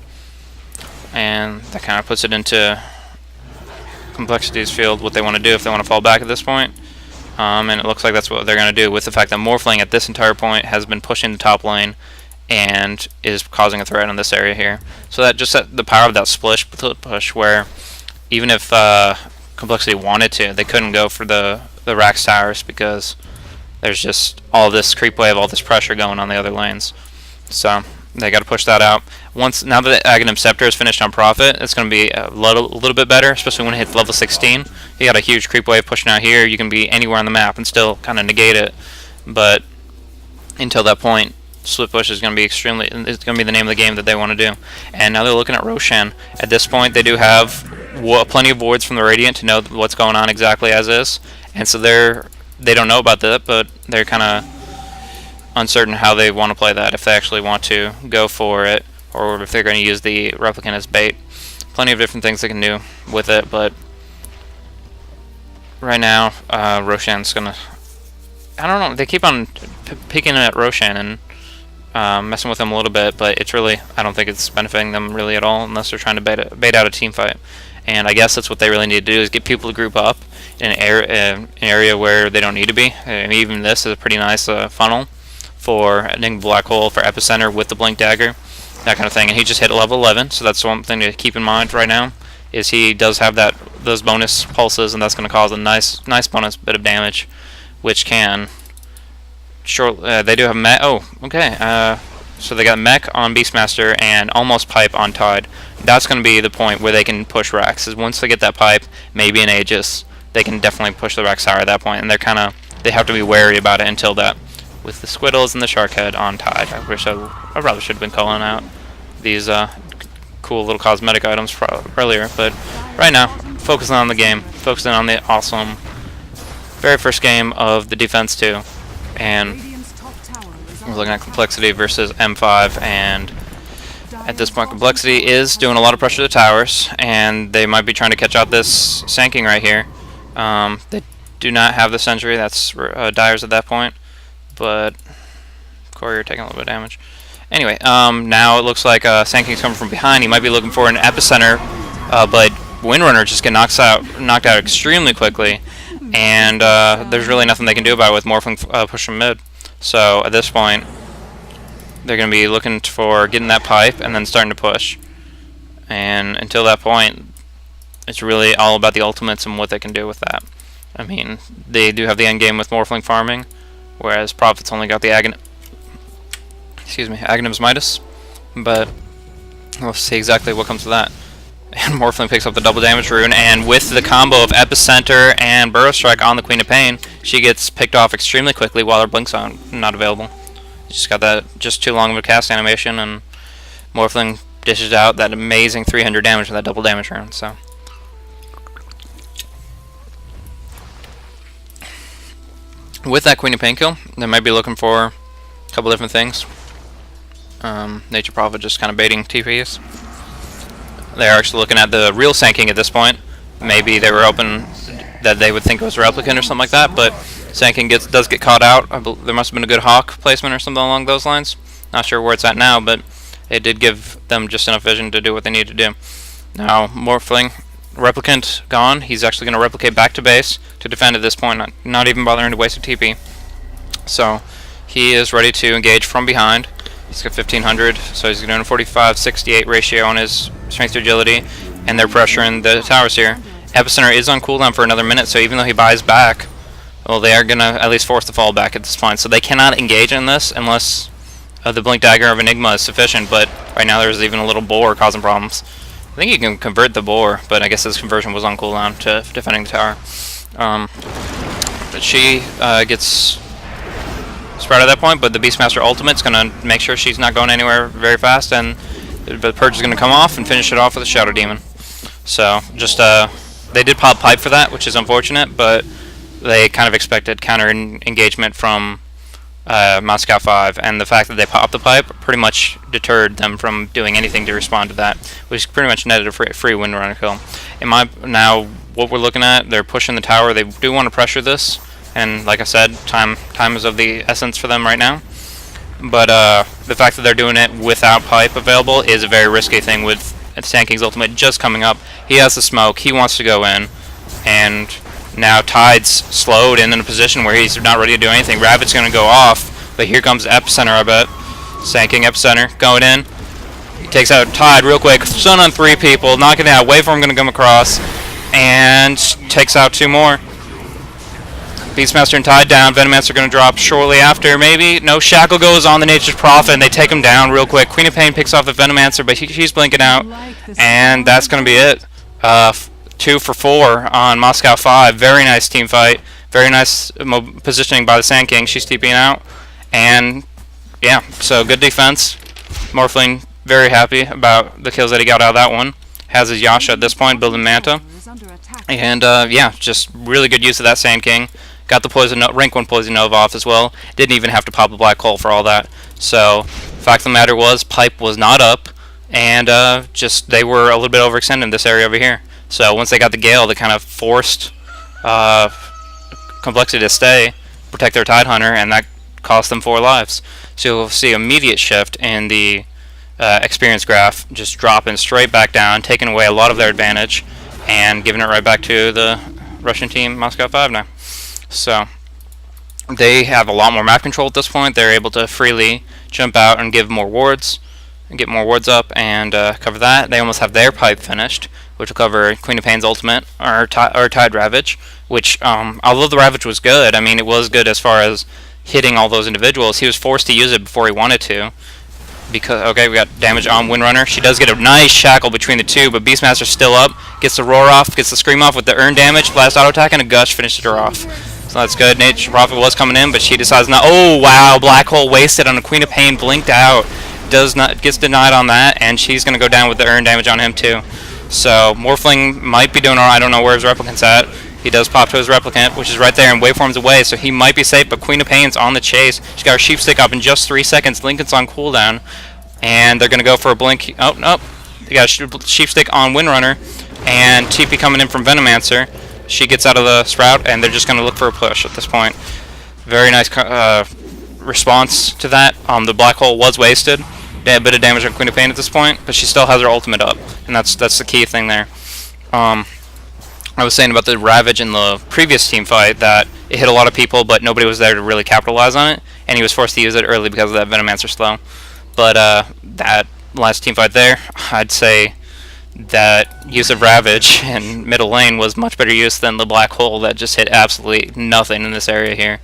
And that kind of puts it into Complexity's field, what they want to do if they want to fall back at this point. And it looks like that's what they're going to do, with the fact that Morphling at this entire point has been pushing the top lane and is causing a threat in this area here. So that just set the power of that splish push, where even if Complexity wanted to, they couldn't go for the Rax towers because there's just all this creep wave, all this pressure going on the other lanes. So they got to push that out. Now that the Aghanim Scepter is finished on Prophet, it's going to be a little bit better, especially when it hits level 16. You got a huge creep wave pushing out here. You can be anywhere on the map and still kind of negate it. But until that point, split push is going to be it's going to be the name of the game that they want to do. And now they're looking at Roshan. At this point, they do have plenty of wards from the Radiant to know what's going on exactly as is. And so they don't know about that, but they're kind of uncertain how they want to play that, if they actually want to go for it, or if they're going to use the Replicant as bait. Plenty of different things they can do with it, but right now, Roshan's going to... I don't know, they keep on peeking at Roshan and messing with him a little bit, but it's really... I don't think it's benefiting them really at all, unless they're trying to bait out a team fight. And I guess that's what they really need to do, is get people to group up in an area where they don't need to be. I mean, even this is a pretty nice funnel for Enigma Black Hole, for Epicenter with the Blink Dagger, that kind of thing. And he just hit level 11, so that's one thing to keep in mind right now, is he does have those bonus pulses, and that's going to cause a nice bonus bit of damage, which can... they do have mech... Oh, okay. So they got mech on Beastmaster and almost pipe on Tide. That's going to be the point where they can push Rax, is once they get that pipe, maybe an Aegis, they can definitely push the Rax tower at that point, and they have to be wary about it until that. With the Squiddles and the Shark Head on Tide. I rather should have been calling out these cool little cosmetic items earlier, but right now, focusing on the game, focusing on the awesome very first game of the Defense 2, and we're looking at Complexity versus M5, and at this point Complexity is doing a lot of pressure to the towers, and they might be trying to catch out this Sand King right here. They do not have the Sentry, that's Dyer's at that point. But Courier taking a little bit of damage. Anyway, now it looks like Sand King's coming from behind. He might be looking for an Epicenter, but Windrunner just get knocked out extremely quickly, and there's really nothing they can do about it with Morphling push from mid. So at this point, they're going to be looking for getting that pipe and then starting to push. And until that point, it's really all about the ultimates and what they can do with that. I mean, they do have the end game with Morphling farming, whereas Prophet's only got the Aghanim's Midas, but we'll see exactly what comes of that. And Morphling picks up the double damage rune, and with the combo of Epicenter and Burrow Strike on the Queen of Pain, she gets picked off extremely quickly while her Blink's not available. She's got that just too long of a cast animation, and Morphling dishes out that amazing 300 damage with that double damage rune. So with that Queen of Pain kill, they might be looking for a couple different things. Nature Prophet just kind of baiting TPs. They are actually looking at the real Sand King at this point. Maybe they were hoping that they would think it was a replicant or something like that, but Sand King does get caught out. There must have been a good Hawk placement or something along those lines. Not sure where it's at now, but it did give them just enough vision to do what they need to do. Now, Morphling, replicant gone. He's actually going to replicate back to base to defend at this point, not even bothering to waste a TP. So he is ready to engage from behind. He's got 1500, so he's doing a 45-68 ratio on his strength to agility, and they're pressuring the towers here. Epicenter is on cooldown for another minute, so even though he buys back, well, they are going to at least force the fall back at this point. So they cannot engage in this unless the Blink Dagger of Enigma is sufficient, but right now there's even a little boar causing problems. I think you can convert the boar, but I guess his conversion was on cooldown to defending the tower. But she gets spread at that point, but the Beastmaster ultimate's going to make sure she's not going anywhere very fast, and the Purge is going to come off and finish it off with a Shadow Demon. So just they did pop pipe for that, which is unfortunate, but they kind of expected counter engagement from Moscow 5, and the fact that they popped the pipe pretty much deterred them from doing anything to respond to that, which pretty much netted a free Windrunner kill. Now what we're looking at, they're pushing the tower. They do want to pressure this, and like I said, time is of the essence for them right now. But the fact that they're doing it without pipe available is a very risky thing with Sand King's ultimate just coming up. He has the smoke, he wants to go in, and now Tide's slowed and in a position where he's not ready to do anything. Rabbit's going to go off, but here comes Epicenter, I bet. Sand King Epicenter going in. He takes out Tide real quick. Stun on 3 people, knocking it out. Waveform going to come across, and takes out 2 more. Beastmaster and Tide down. Venomancer going to drop shortly after, maybe. No, Shackle goes on the Nature's Prophet, and they take him down real quick. Queen of Pain picks off the Venomancer, but she's blinking out, and that's going to be it. 2 for 4 on Moscow 5. Very nice team fight. Very nice positioning by the Sand King. She's TPing out, and yeah, so good defense. Morphling very happy about the kills that he got out of that one. Has his Yasha at this point, building Manta, and yeah, just really good use of that Sand King. Got the rank 1 Poison Nova off as well. Didn't even have to pop a black hole for all that. So, fact of the matter was, pipe was not up, and just they were a little bit overextended in this area over here. So once they got the Gale, they kind of forced CompLexity to stay, protect their Tidehunter, and that cost them 4 lives. So you'll see immediate shift in the experience graph, just dropping straight back down, taking away a lot of their advantage, and giving it right back to the Russian team, Moscow 5 now. So they have a lot more map control at this point. They're able to freely jump out and give more wards, and get more wards up, and cover that. They almost have their pipe finished, which will cover Queen of Pain's ultimate, or Tide Ravage, which, although the Ravage was good, I mean, it was good as far as hitting all those individuals. He was forced to use it before he wanted to, because, okay, we got damage on Windrunner. She does get a nice shackle between the 2, but Beastmaster's still up, gets the roar off, gets the scream off with the earn damage, blast auto attack, and a gush finishes her off. So that's good. Nature Prophet was coming in, but she decides not. Oh wow, black hole wasted on a Queen of Pain, blinked out. Gets denied on that, and she's gonna go down with the earn damage on him too. So Morphling might be doing alright. I don't know where his replicant's at. He does pop to his replicant, which is right there, and Waveform's away, so he might be safe, but Queen of Pain's on the chase. She's got her sheep stick up in just 3 seconds. Lincoln's on cooldown, and they're gonna go for a blink. Oh no, they got a sheep stick on Windrunner, and TP coming in from Venomancer. She gets out of the sprout, and they're just gonna look for a push at this point. Very nice response to that. The black hole was wasted. A bit of damage on Queen of Pain at this point, but she still has her ultimate up, and that's the key thing there. I was saying about the Ravage in the previous team fight that it hit a lot of people, but nobody was there to really capitalize on it, and he was forced to use it early because of that Venomancer slow. But that last team fight there, I'd say that use of Ravage in middle lane was much better use than the Black Hole that just hit absolutely nothing in this area here.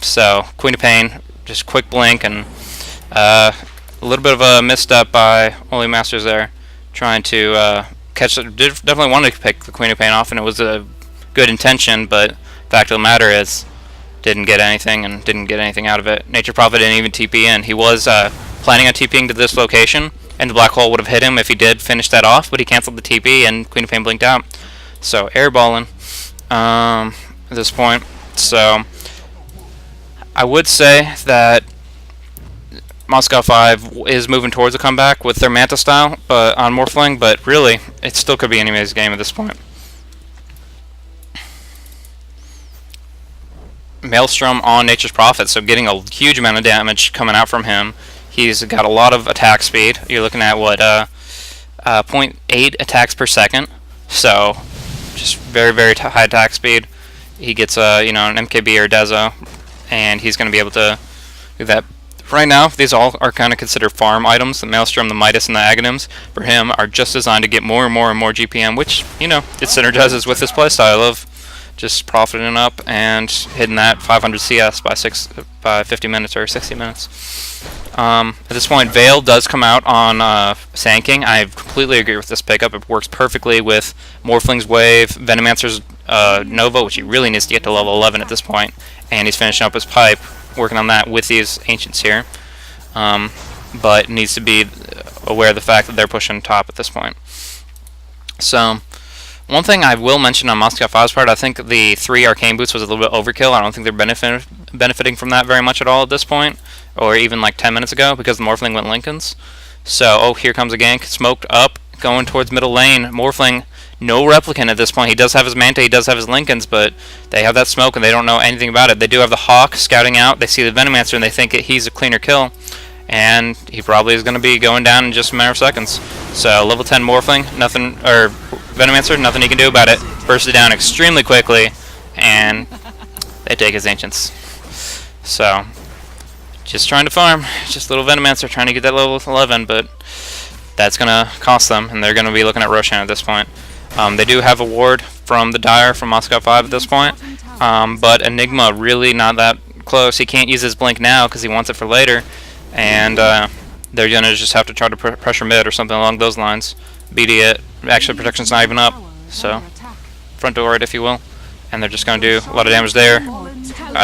So Queen of Pain, just quick blink, and a little bit of a misstep by Only Masters there, trying to catch it. Definitely wanted to pick the Queen of Pain off, and it was a good intention, but fact of the matter is, didn't get anything and didn't get anything out of it. Nature Prophet didn't even TP in. He was planning on TPing to this location, and the Black Hole would have hit him if he did finish that off, but he canceled the TP, and Queen of Pain blinked out. So airballing at this point. So I would say that Moscow 5 is moving towards a comeback with their Manta style but on Morphling, but really, it still could be anybody's game at this point. Maelstrom on Nature's Prophet, so getting a huge amount of damage coming out from him. He's got a lot of attack speed. You're looking at, what, 0.8 attacks per second, so just very, very high attack speed. He gets, an MKB or Dezo, and he's going to be able to do that. Right now, these all are kind of considered farm items. The Maelstrom, the Midas, and the Aghanims, for him, are just designed to get more and more and more GPM, which, it synergizes with his playstyle of just profiting up and hitting that 500 CS by 50 minutes or 60 minutes. At this point, Veil does come out on Sand King. I completely agree with this pickup. It works perfectly with Morphling's Wave, Venomancer's Nova, which he really needs to get to level 11 at this point, and he's finishing up his pipe, working on that with these Ancients here. But needs to be aware of the fact that they're pushing top at this point. So, one thing I will mention on Moscow 5's part, I think the 3 Arcane Boots was a little bit overkill. I don't think they're benefiting from that very much at all at this point, or even like 10 minutes ago, because the Morphling went Lincolns. So, here comes a gank, smoked up, going towards middle lane. Morphling, no Replicant at this point. He does have his Manta, he does have his Lincolns, but they have that smoke and they don't know anything about it. They do have the Hawk scouting out, they see the Venomancer and they think he's a cleaner kill, and he probably is going to be going down in just a matter of seconds. So, level 10 Morphling, nothing, or Venomancer, nothing he can do about it. Bursted down extremely quickly, and they take his Ancients. So, just trying to farm, just little Venomancer trying to get that level 11, but that's going to cost them, and they're going to be looking at Roshan at this point. They do have a ward from the Dire from Moscow 5 at this point, but Enigma really not that close. He can't use his blink now because he wants it for later, and they're going to just have to try to pressure mid or something along those lines. BD it. Actually, protection's not even up, so front door it, if you will, and they're just going to do a lot of damage there.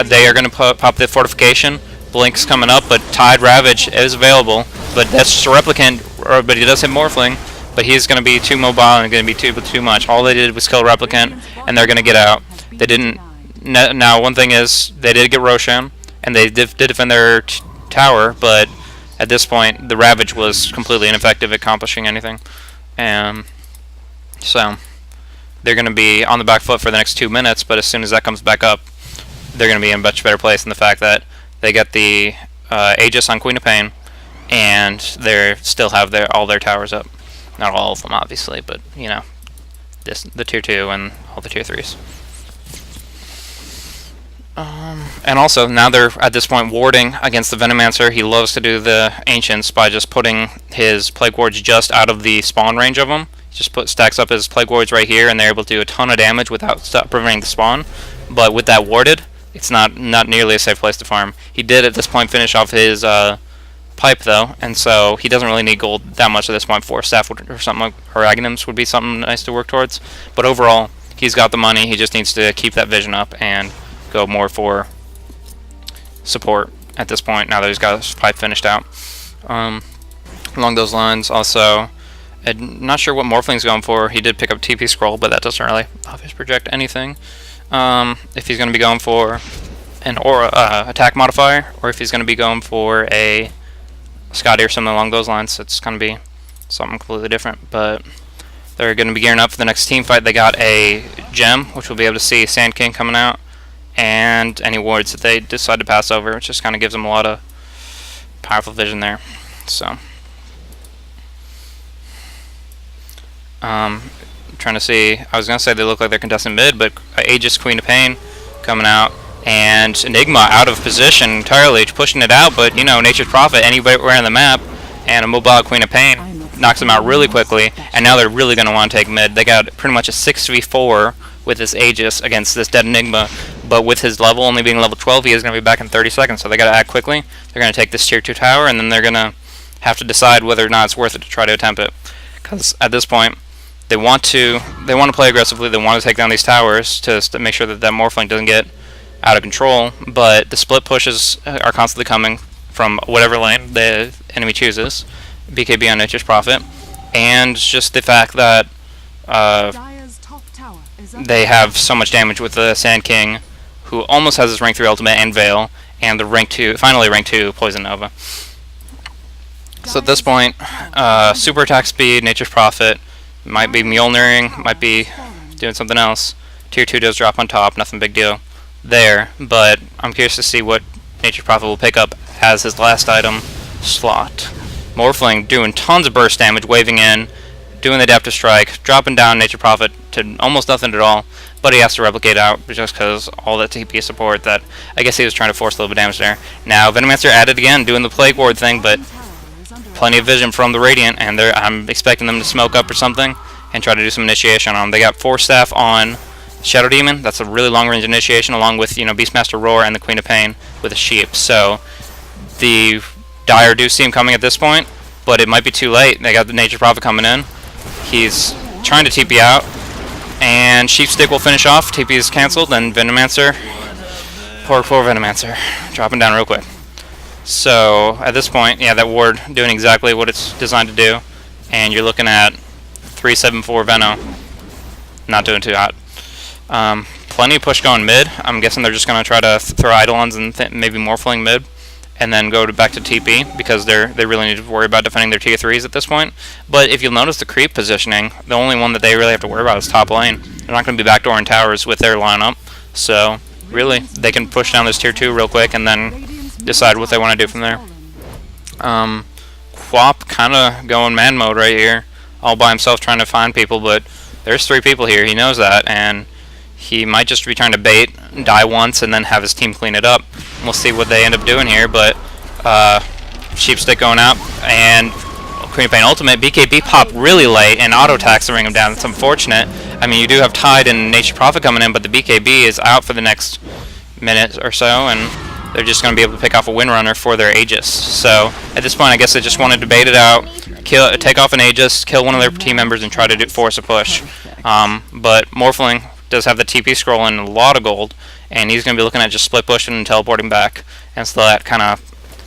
They are going to pop the fortification. Blink's coming up, but Tide Ravage is available, but that's just a Replicant, but he does hit Morphling, but he's going to be too mobile and going to be too much. All they did was kill Replicant, and they're going to get out. They didn't. Now, one thing is, they did get Roshan, and they did defend their tower, but at this point, the Ravage was completely ineffective at accomplishing anything. So, they're going to be on the back foot for the next 2 minutes, but as soon as that comes back up, they're going to be in a much better place in the fact that they get the Aegis on Queen of Pain, and they still have all their towers up. Not all of them, obviously, but, the tier 2 and all the tier 3s. And also, now they're, at this point, warding against the Venomancer. He loves to do the Ancients by just putting his Plague Wards just out of the spawn range of them. He just stacks up his Plague Wards right here, and they're able to do a ton of damage without preventing the spawn. But with that warded, it's not nearly a safe place to farm. He did, at this point, finish off his pipe, though, and so he doesn't really need gold that much at this point. 4 staff or something, or Aghanims would be something nice to work towards. But overall, he's got the money. He just needs to keep that vision up and go more for support at this point, now that he's got his pipe finished out. Along those lines, also, I'm not sure what Morphling's going for. He did pick up TP Scroll, but that doesn't really obviously project anything. If he's going to be going for an aura attack modifier, or if he's going to be going for a Scotty or something along those lines, it's going to be something completely different. But they're going to be gearing up for the next team fight. They got a gem, which we'll be able to see Sand King coming out, and any wards that they decide to pass over, which just kind of gives them a lot of powerful vision there. So, trying trying to see. I was gonna say they look like they're contesting mid, but Aegis, Queen of Pain coming out, and Enigma out of position entirely, pushing it out. But you know, Nature's Prophet anywhere on the map, and a mobile Queen of Pain knocks them out really quickly. And now they're really gonna want to take mid. They got pretty much a 6v4 with this Aegis against this dead Enigma. But with his level only being level 12, he is gonna be back in 30 seconds. So they gotta act quickly. They're gonna take this tier 2 tower, and then they're gonna have to decide whether or not it's worth it to try to attempt it. Because at this point, they want to play aggressively. They want to take down these towers to make sure that Morphling doesn't get out of control. But the split pushes are constantly coming from whatever lane the enemy chooses. BKB on Nature's Prophet, and just the fact that they have so much damage with the Sand King, who almost has his rank 3 ultimate and Veil, and the finally rank 2 Poison Nova. So at this point, super attack speed, Nature's Prophet, might be Mjolniring, might be doing something else. Tier 2 does drop on top, nothing big deal there, but I'm curious to see what Nature's Prophet will pick up as his last item slot. Morphling doing tons of burst damage, waving in, doing the Adaptive Strike, dropping down Nature's Prophet to almost nothing at all, but he has to replicate out just because all that TP support that I guess he was trying to force a little bit of damage there. Now Venomancer added again, doing the Plague Ward thing, but plenty of vision from the Radiant, and I'm expecting them to smoke up or something and try to do some initiation on them. They got 4 staff on Shadow Demon. That's a really long range initiation, along with Beastmaster Roar and the Queen of Pain with a sheep. So the Dire do see him coming at this point, but it might be too late. They got the Nature's Prophet coming in. He's trying to TP out, and Sheepstick will finish off. TP is cancelled, and Venomancer, poor Venomancer, dropping down real quick. So at this point, yeah, that ward doing exactly what it's designed to do, and you're looking at 374 Veno. Not doing too hot. Plenty of push going mid. I'm guessing they're just going to try to throw Eidolons and maybe Morphling mid, and then go back to TP, because they really need to worry about defending their tier 3s at this point. But if you'll notice the creep positioning, the only one that they really have to worry about is top lane. They're not going to be backdooring towers with their lineup, so really they can push down this tier 2 real quick and then decide what they want to do from there. Quap kind of going man mode right here, all by himself trying to find people, but there's 3 people here, he knows that, and he might just be trying to bait, die once, and then have his team clean it up. We'll see what they end up doing here, but Sheepstick going out, and Queen of Pain ultimate. BKB pop really late, and auto attacks to bring him down. It's unfortunate. I mean, you do have Tide and Nature's Prophet coming in, but the BKB is out for the next minute or so, and they're just going to be able to pick off a Windrunner for their Aegis. So at this point, I guess they just want to bait it out, take off an Aegis, kill one of their team members, and try to force a push. But Morphling does have the TP scroll and a lot of gold, and he's going to be looking at just split pushing and teleporting back, and so that kind of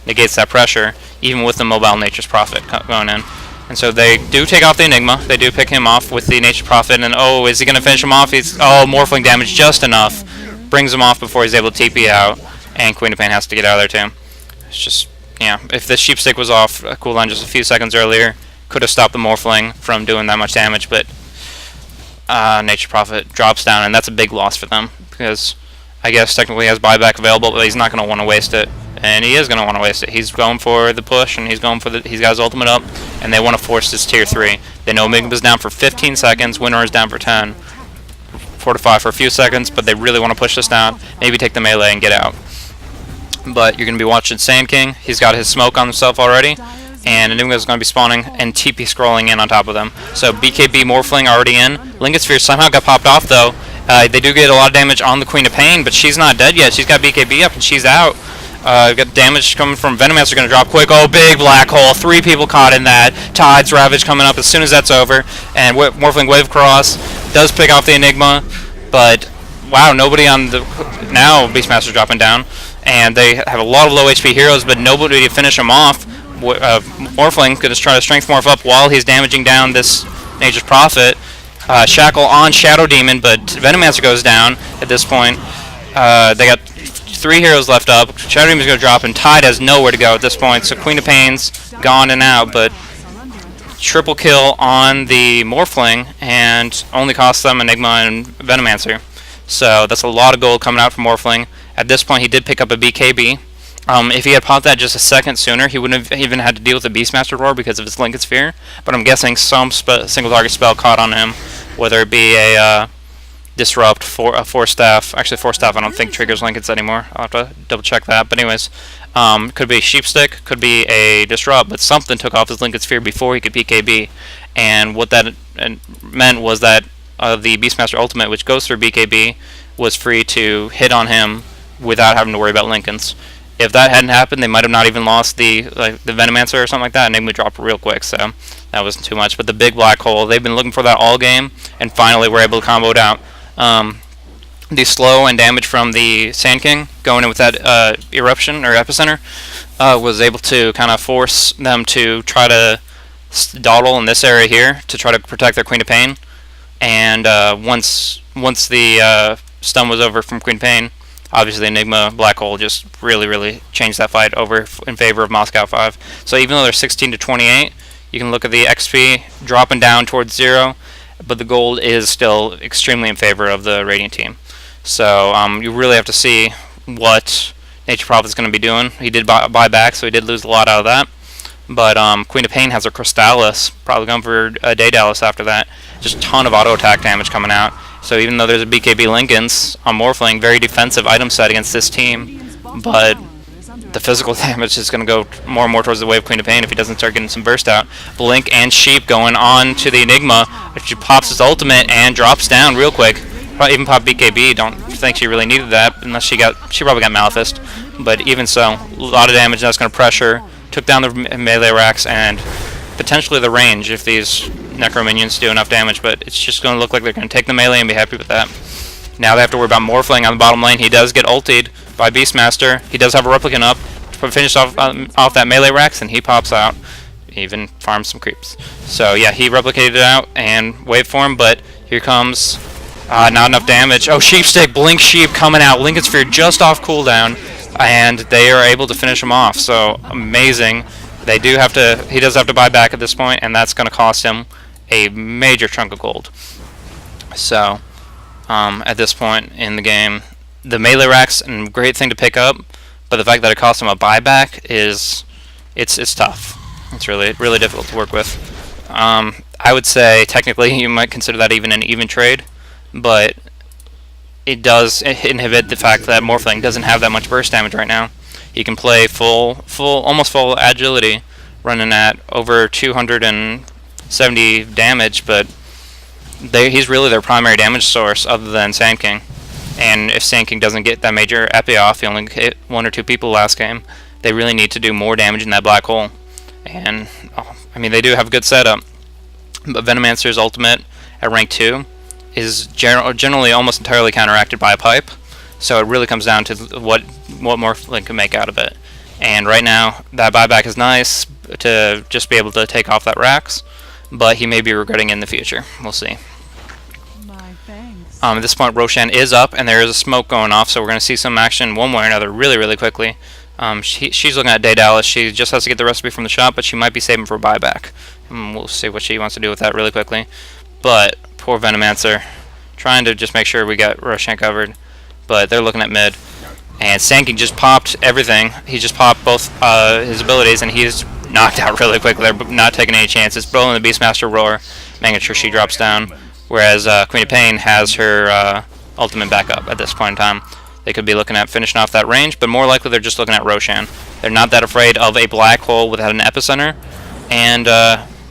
negates that pressure, even with the mobile Nature's Prophet going in. And so they do take off the Enigma. They do pick him off with the Nature's Prophet, and oh, is he going to finish him off? Morphling damage just enough, brings him off before he's able to TP out, and Queen of Pain has to get out of there too. It's just, yeah, if the Sheepstick was off cooldown just a few seconds earlier, could have stopped the Morphling from doing that much damage, but Nature's Prophet drops down, and that's a big loss for them, because I guess technically he has buyback available, but he's not going to want to waste it, and he is going to want to waste it. He's going for the push, and he's got his ultimate up, and they want to force this tier 3. They know Migma's down for 15 seconds, Windrunner's down for 10, Fortify for a few seconds, but they really want to push this down, maybe take the melee and get out. But you're going to be watching Sand King. He's got his smoke on himself already, and Enigma's going to be spawning and TP scrolling in on top of them. So BKB Morphling already in. Lingot Sphere somehow got popped off though. They do get a lot of damage on the Queen of Pain, but she's not dead yet. She's got BKB up and she's out. Got damage coming from Venomancer, going to drop quick. Oh, big black hole. 3 people caught in that. Tide's Ravage coming up as soon as that's over. And Morphling Wave Cross does pick off the Enigma, but wow, nobody on the... Now Beastmaster's dropping down, and they have a lot of low HP heroes, but nobody to finish them off. Morphling going to try to Strength Morph up while he's damaging down this Nature's Prophet. Shackle on Shadow Demon, but Venomancer goes down at this point. They got 3 heroes left up. Shadow Demon's going to drop, and Tide has nowhere to go at this point, so Queen of Pain's gone and out, but triple kill on the Morphling, and only costs them Enigma and Venomancer. So that's a lot of gold coming out from Morphling. At this point, he did pick up a BKB. If he had popped that just a second sooner, he wouldn't have even had to deal with the Beastmaster Roar because of his Lingot Sphere, but I'm guessing some single target spell caught on him whether it be a disrupt, a force staff. Actually, force staff I don't think triggers Lincolns anymore. I'll have to double check that. But anyways, could be a sheep stick, could be a disrupt, but something took off his Lincoln sphere before he could BKB, and what that meant was that the Beastmaster ultimate, which goes through BKB, was free to hit on him without having to worry about Lincolns. If that hadn't happened, they might have not even lost the Venomancer or something like that, and they would drop real quick. So that wasn't too much. But the big black hole, they've been looking for that all game, and finally were able to combo it out. The slow and damage from the Sand King going in with that eruption or epicenter was able to kind of force them to try to dawdle in this area here to try to protect their Queen of Pain. And once the stun was over from Queen of Pain, obviously the Enigma Black Hole just really changed that fight over in favor of Moscow 5. So even though they're 16 to 28, you can look at the XP dropping down towards 0, but the gold is still extremely in favor of the Radiant team. So you really have to see what Nature Prophet's going to be doing. He did buy back, so he did lose a lot out of that. But Queen of Pain has her Crystallis, probably going for Daedalus after that. Just a ton of auto attack damage coming out. So even though there's a BKB Lincolns on Morphling, very defensive item set against this team, but the physical damage is going to go more and more towards the way of Queen of Pain if he doesn't start getting some burst out. Blink and Sheep going on to the Enigma, which pops his ultimate and drops down real quick. Probably even pop BKB. Don't think she really needed that unless she probably got Malefist. But even so, a lot of damage that's going to pressure. Took down the melee racks and potentially the range if these Necro minions do enough damage. But it's just going to look like they're going to take the melee and be happy with that. Now they have to worry about Morphling on the bottom lane. He does get ultied by Beastmaster. He does have a Replicant up to finish off that melee racks, and he pops out. Even farms some creeps. So yeah, he replicated it out and wait for him, but here comes not enough damage. Oh, Sheepstick, Blink Sheep coming out. Lincoln Sphere just off cooldown, and they are able to finish him off. So amazing. He does have to buy back at this point, and that's going to cost him a major chunk of gold. So at this point in the game, the melee racks a great thing to pick up, but the fact that it costs him a buyback it's tough. It's really difficult to work with. I would say technically you might consider that even an even trade, but it does inhibit the fact that Morphling doesn't have that much burst damage right now. He can play almost full agility, running at over 270 damage, but he's really their primary damage source other than Sand King. And if Sand King doesn't get that major epi off, he only hit 1 or 2 people last game, they really need to do more damage in that black hole. And, I mean, they do have a good setup, but Venomancer's ultimate at rank 2 is generally almost entirely counteracted by a pipe, so it really comes down to what Morphling can make out of it. And right now, that buyback is nice to just be able to take off that Rax, but he may be regretting it in the future. We'll see. At this point, Roshan is up, and there is a smoke going off, so we're going to see some action one way or another really quickly. She's looking at Daedalus. She just has to get the recipe from the shop, but she might be saving for a buyback. We'll see what she wants to do with that really quickly. But poor Venomancer, trying to just make sure we got Roshan covered. But they're looking at mid. And Sand King just popped everything. He just popped both his abilities, and he's knocked out really quickly. They're not taking any chances. Blowing the Beastmaster Roar, making sure she drops down. Whereas Queen of Pain has her ultimate back up at this point in time. They could be looking at finishing off that range, but more likely they're just looking at Roshan. They're not that afraid of a black hole without an epicenter, and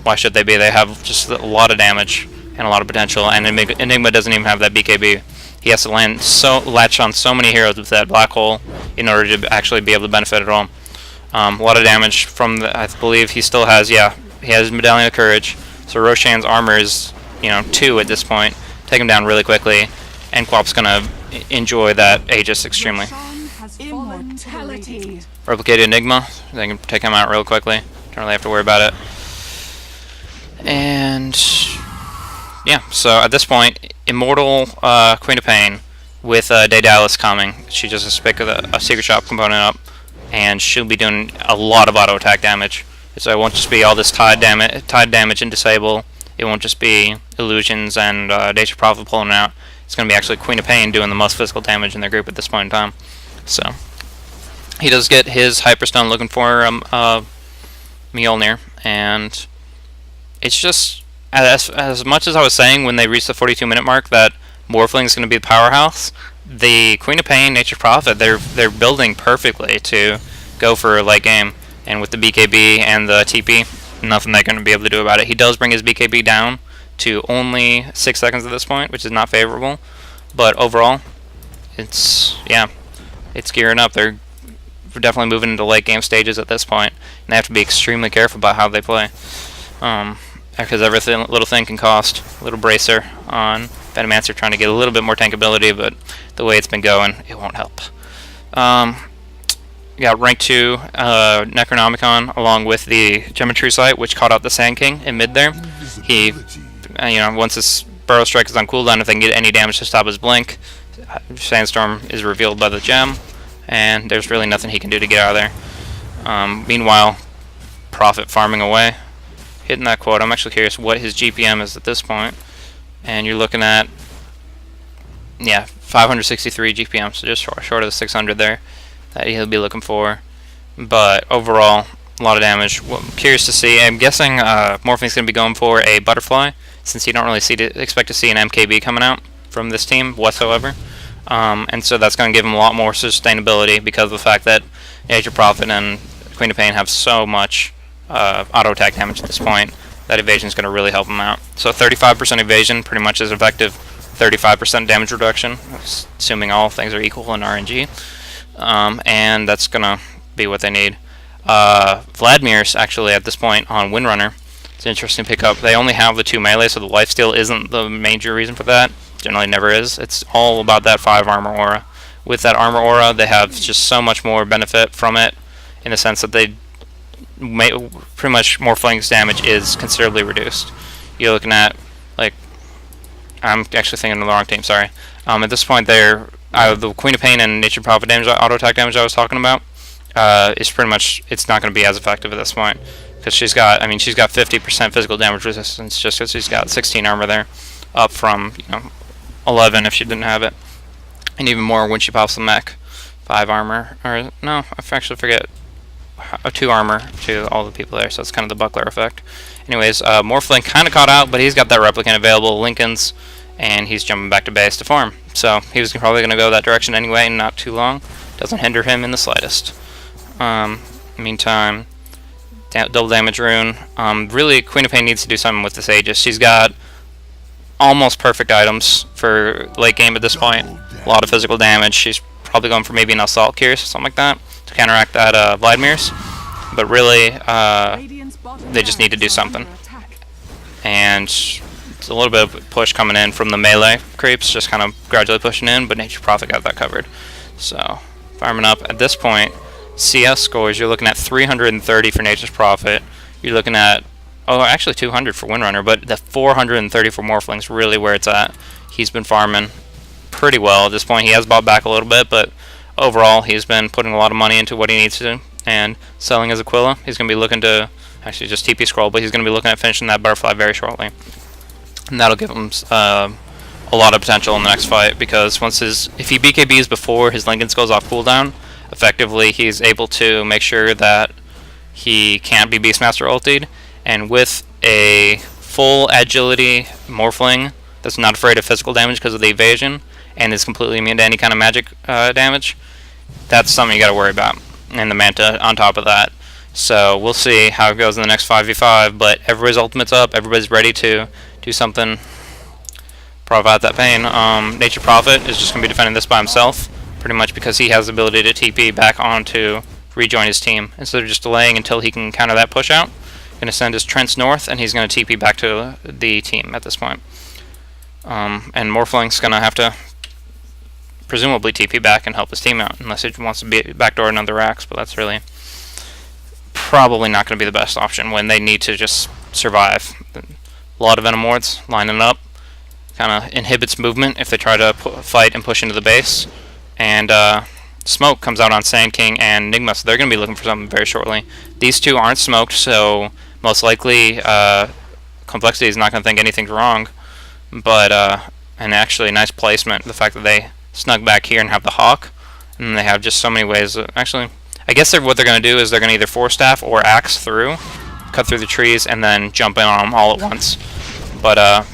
why should they be? They have just a lot of damage and a lot of potential, and Enigma doesn't even have that BKB. He has to latch on so many heroes with that black hole in order to actually be able to benefit at all. A lot of damage from I believe he still has, he has Medallion of Courage, so Roshan's armor is 2 at this point. Take him down really quickly, and Quap's gonna enjoy that Aegis extremely. Replicated Enigma, they can take him out real quickly. Don't really have to worry about it. And yeah, so at this point, Immortal Queen of Pain with Daedalus coming. She just has to pick a Secret Shop component up, and she'll be doing a lot of auto attack damage. So it won't just be all this tide damage and disable. It won't just be illusions and Nature Prophet pulling out. It's going to be actually Queen of Pain doing the most physical damage in their group at this point in time. So he does get his Hyperstone looking for Mjolnir, and it's just as much as I was saying when they reached the 42-minute mark that Morphling is going to be the powerhouse, the Queen of Pain, Nature's Prophet, they're building perfectly to go for a late game. And with the BKB and the TP, nothing they're going to be able to do about it. He does bring his BKB down to only 6 seconds at this point, which is not favorable. But overall, it's gearing up. They're definitely moving into late game stages at this point, and they have to be extremely careful about how they play. Because every little thing can cost. A little bracer on Venomancer trying to get a little bit more tankability, but the way it's been going, it won't help. You got rank 2 Necronomicon along with the Geometry Sight, which caught out the Sand King in mid there. He, once his Burrow Strike is on cooldown, if they can get any damage to stop his blink, Sandstorm is revealed by the gem, and there's really nothing he can do to get out of there. Meanwhile, Prophet farming away, hitting that quote. I'm actually curious what his GPM is at this point, and you're looking at 563 GPM, so just short of the 600 there that he'll be looking for. But overall, a lot of damage. Well, I'm curious to see. I'm guessing Morphing's going to be going for a Butterfly, since you don't really expect to see an MKB coming out from this team whatsoever. And so that's going to give him a lot more sustainability because of the fact that Nature Prophet and Queen of Pain have so much auto attack damage at this point that evasion is going to really help him out. So 35% evasion, pretty much as effective 35% damage reduction, assuming all things are equal in RNG. And that's going to be what they need. Vladimir's actually at this point on Windrunner. It's an interesting pickup. They only have the 2 melee, so the lifesteal isn't the major reason for that. Generally never is. It's all about that 5 armor aura. With that armor aura, they have just so much more benefit from it, in the sense that they pretty much Morphling's damage is considerably reduced. You're looking at, like, I'm actually thinking of the wrong team, sorry. At this point, they're the Queen of Pain and Nature Prophet damage, auto attack damage I was talking about, is pretty much, it's not going to be as effective at this point, because she's got 50% physical damage resistance just because she's got 16 armor there, up from 11 if she didn't have it, and even more when she pops the mech. 5 armor, or no, I actually forget, 2 armor to all the people there, so it's kind of the buckler effect. Anyways, Morphling kind of caught out, but he's got that replicant available, Lincoln's, and he's jumping back to base to farm. So he was probably going to go that direction anyway, and not too long. Doesn't hinder him in the slightest. Meantime, double damage rune. Really, Queen of Pain needs to do something with this Aegis. She's got almost perfect items for late game at this point. A lot of physical damage. She's probably going for maybe an Assault Curse or something like that to counteract that Vladimir's. But really, they just need to do something. And it's a little bit of push coming in from the melee creeps, just kind of gradually pushing in, but Nature Prophet got that covered. So, farming up. At this point, CS scores, you're looking at 330 for Nature's Prophet. You're looking at, actually 200 for Windrunner, but the 430 for Morphling's really where it's at. He's been farming pretty well at this point. He has bought back a little bit, but overall, he's been putting a lot of money into what he needs to and selling his Aquila. He's going to be looking to, actually just TP scroll, but he's going to be looking at finishing that Butterfly very shortly. And that'll give him a lot of potential in the next fight, because if he BKBs before his Lincoln goes off cooldown, effectively he's able to make sure that he can't be Beastmaster ultied, and with a full agility Morphling that's not afraid of physical damage because of the evasion, and is completely immune to any kind of magic damage, that's something you got to worry about. And the Manta on top of that. So we'll see how it goes in the next 5v5, but everybody's ultimate's up, everybody's ready to do something, provide that pain. Nature Prophet is just going to be defending this by himself, pretty much because he has the ability to TP back on to rejoin his team. Instead of just delaying until he can counter that push out, going to send his Trents north, and he's going to TP back to the team at this point. And Morphling's going to have to presumably TP back and help his team out, unless he wants to be backdoor another Rax, but that's really probably not going to be the best option when they need to just survive. A lot of Venom Wards lining up kind of inhibits movement if they try to fight and push into the base. And Smoke comes out on Sand King and Nigma, so they're going to be looking for something very shortly. These two aren't smoked, so most likely CompLexity is not going to think anything's wrong. But, and actually, nice placement, the fact that they snug back here and have the Hawk, and they have just so many ways. Actually, I guess what they're going to do is they're going to either Force Staff or Axe through, cut through the trees, and then jump in on them all at once. But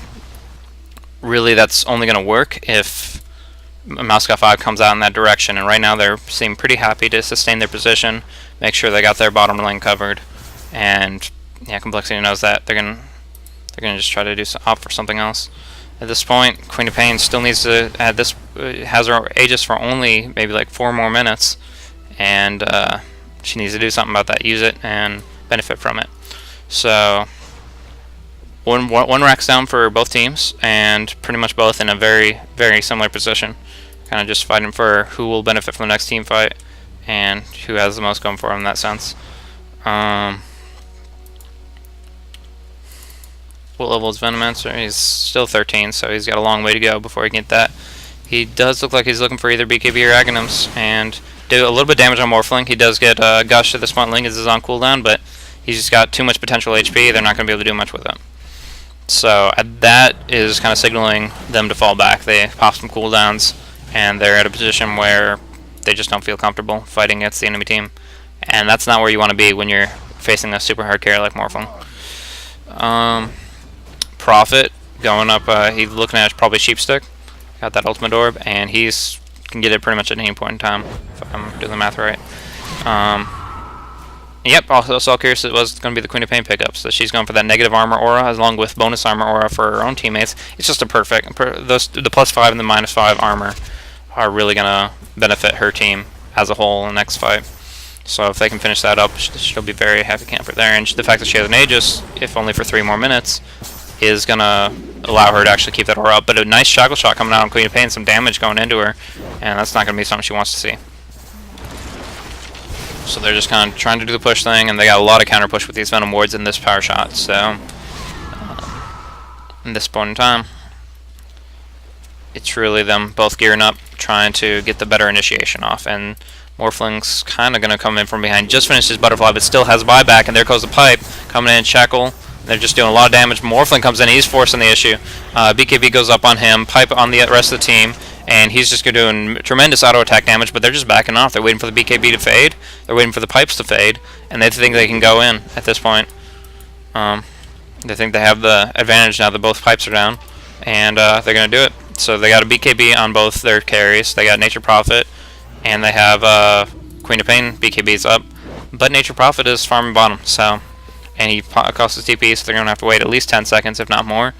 really that's only going to work if Mousecap 5 comes out in that direction, and right now they seem pretty happy to sustain their position, make sure they got their bottom lane covered, and yeah, CompLexity knows that. They're gonna just try to opt for something else. At this point, Queen of Pain still needs to add this, has her Aegis for only maybe like 4 more minutes, and she needs to do something about that, use it, and benefit from it. So one rack's down for both teams, and pretty much both in a very, very similar position. Kind of just fighting for who will benefit from the next team fight, and who has the most going for them in that sense. What level is Venomancer? He's still 13, so he's got a long way to go before he can get that. He does look like he's looking for either BKB or Aghanims, and do a little bit of damage on Morphling. He does get Gush at this point. Link is on cooldown, but he's just got too much potential HP. They're not going to be able to do much with it. So that is kind of signaling them to fall back. They pop some cooldowns, and they're at a position where they just don't feel comfortable fighting against the enemy team. And that's not where you want to be when you're facing a super hard carry like Morphling. Prophet going up, he's looking at probably Sheepstick. Got that ultimate orb, and he's can get it pretty much at any point in time, if I'm doing the math right. Yep, also Solkyrus was going to be the Queen of Pain pickup, so she's going for that negative armor aura along with bonus armor aura for her own teammates. It's just a perfect, the +5 and the -5 armor are really going to benefit her team as a whole in the next fight. So if they can finish that up, she'll be very happy camper there. And the fact that she has an Aegis, if only for 3 more minutes, is going to allow her to actually keep that aura up. But a nice shackle shot coming out on Queen of Pain, some damage going into her, and that's not going to be something she wants to see. So they're just kind of trying to do the push thing, and they got a lot of counter push with these Venom wards in this power shot. So in this point in time, it's really them both gearing up, trying to get the better initiation off. And Morphling's kind of going to come in from behind. Just finished his butterfly, but still has buyback, and there goes the pipe coming in. Shackle. They're just doing a lot of damage. Morphling comes in, he's forcing the issue. BKB goes up on him, pipe on the rest of the team, and he's just doing tremendous auto attack damage, but they're just backing off. They're waiting for the BKB to fade, they're waiting for the pipes to fade, and they think they can go in at this point. They think they have the advantage now that both pipes are down, and they're going to do it. So they got a BKB on both their carries. They got Nature Prophet, and they have Queen of Pain BKBs up, but Nature Prophet is farming bottom, so... And he costs his TP, so they're going to have to wait at least 10 seconds, if not more.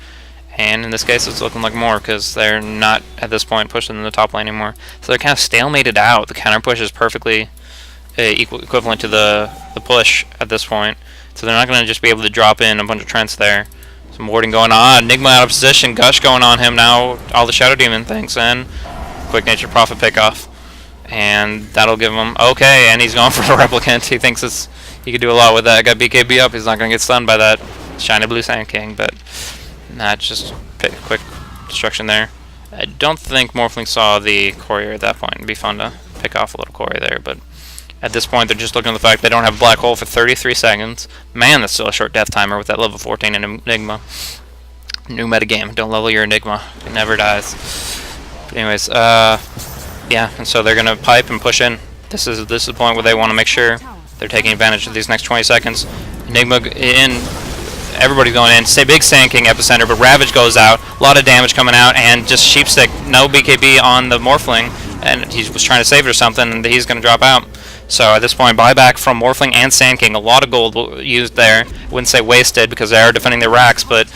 And in this case, it's looking like more, because they're not, at this point, pushing in the top lane anymore. So they're kind of stalemated out. The counter push is perfectly equivalent to the push at this point. So they're not going to just be able to drop in a bunch of Trents there. Some warding going on. Enigma out of position. Gush going on him now. All the Shadow Demon things. And quick Nature Prophet pickoff. And that'll give him... Okay, and he's going for the Replicant. He thinks it's... He could do a lot with that. Got BKB up. He's not going to get stunned by that shiny blue Sand King, but nah, just quick destruction there. I don't think Morphling saw the courier at that point. It'd be fun to pick off a little courier there, but at this point they're just looking at the fact they don't have a black hole for 33 seconds. Man, that's still a short death timer with that level 14 Enigma. New metagame. Don't level your Enigma. It never dies. But anyways, yeah, and so they're going to pipe and push in. This is the point where they want to make sure they're taking advantage of these next 20 seconds. Enigma in, everybody's going in. Say big Sand King epicenter, but Ravage goes out. A lot of damage coming out, and just Sheepstick, no BKB on the Morphling, and he was trying to save it or something, and he's going to drop out. So at this point, buyback from Morphling and Sand King. A lot of gold used there. I wouldn't say wasted, because they are defending their racks, but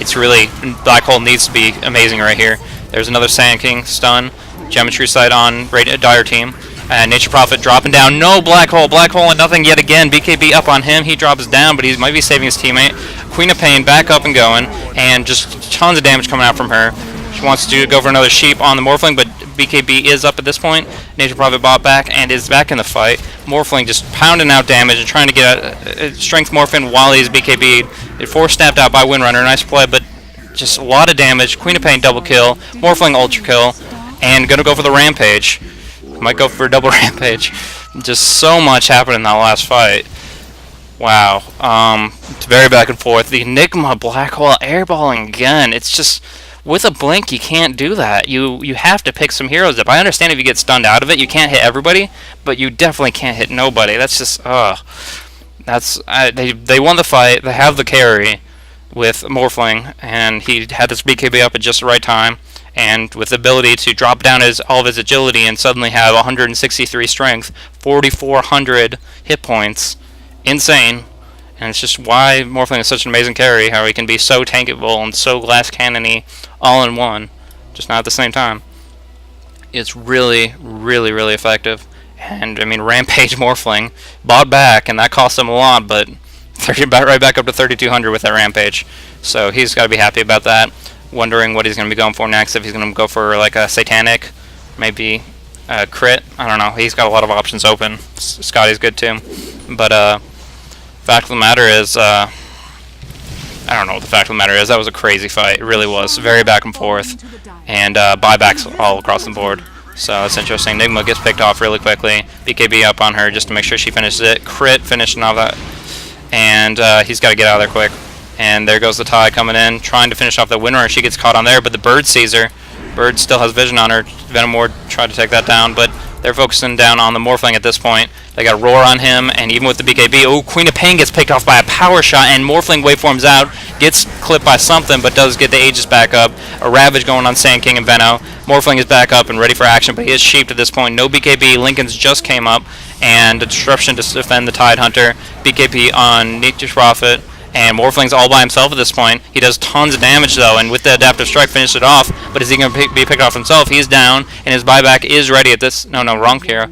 it's really, Black Hole needs to be amazing right here. There's another Sand King stun. Geometry Sight on Dire team. And Nature Prophet dropping down. No Black Hole and nothing yet again. BKB up on him. He drops down, but he might be saving his teammate. Queen of Pain back up and going, and just tons of damage coming out from her. She wants to go for another sheep on the Morphling, but BKB is up at this point. Nature Prophet bought back and is back in the fight. Morphling just pounding out damage and trying to get a strength Morphin while he's BKB'd. It force snapped out by Windrunner. Nice play, but just a lot of damage. Queen of Pain double kill. Morphling ultra kill. And going to go for the Rampage. Might go for a double Rampage. Just so much happened in that last fight. Wow. It's very back and forth. The Enigma Black Hole airballing again. It's just, with a blink, you can't do that. You have to pick some heroes up. I understand if you get stunned out of it, you can't hit everybody, but you definitely can't hit nobody. That's just, That's they won the fight. They have the carry. with Morphling, and he had this BKB up at just the right time, and with the ability to drop down all of his agility and suddenly have 163 strength, 4,400 hit points. Insane. And it's just why Morphling is such an amazing carry, how he can be so tankable and so glass cannon-y all in one, just not at the same time. It's really, really, really effective. And, I mean, Rampage Morphling bought back, and that cost him a lot, but right back up to 3,200 with that Rampage. So he's got to be happy about that. Wondering what he's going to be going for next, if he's going to go for like a Satanic, maybe a crit. I don't know. He's got a lot of options open. Scotty's good too. But, fact of the matter is, I don't know what the fact of the matter is. That was a crazy fight. It really was. Very back and forth. And buybacks all across the board. So that's interesting. Enigma gets picked off really quickly. BKB up on her just to make sure she finishes it. Crit, finishing all that. And he's got to get out of there quick. And there goes the Tide coming in, trying to finish off the winner. She gets caught on there, but the Bird sees her. Bird still has vision on her. Venom Ward tried to take that down, but they're focusing down on the Morphling at this point. They got Roar on him, and even with the BKB, oh, Queen of Pain gets picked off by a power shot, and Morphling waveforms out, gets clipped by something, but does get the Aegis back up. A Ravage going on Sand King and Veno. Morphling is back up and ready for action, but he is sheeped at this point. No BKB. Lincoln's just came up, and a Disruption to defend the Tide Hunter. BKB on Nietzsche's Prophet. And Morphling's all by himself at this point. He does tons of damage, though, and with the Adaptive Strike, finished it off. But is he going to be picked off himself? He's down, and his buyback is ready at this... No, wrong here.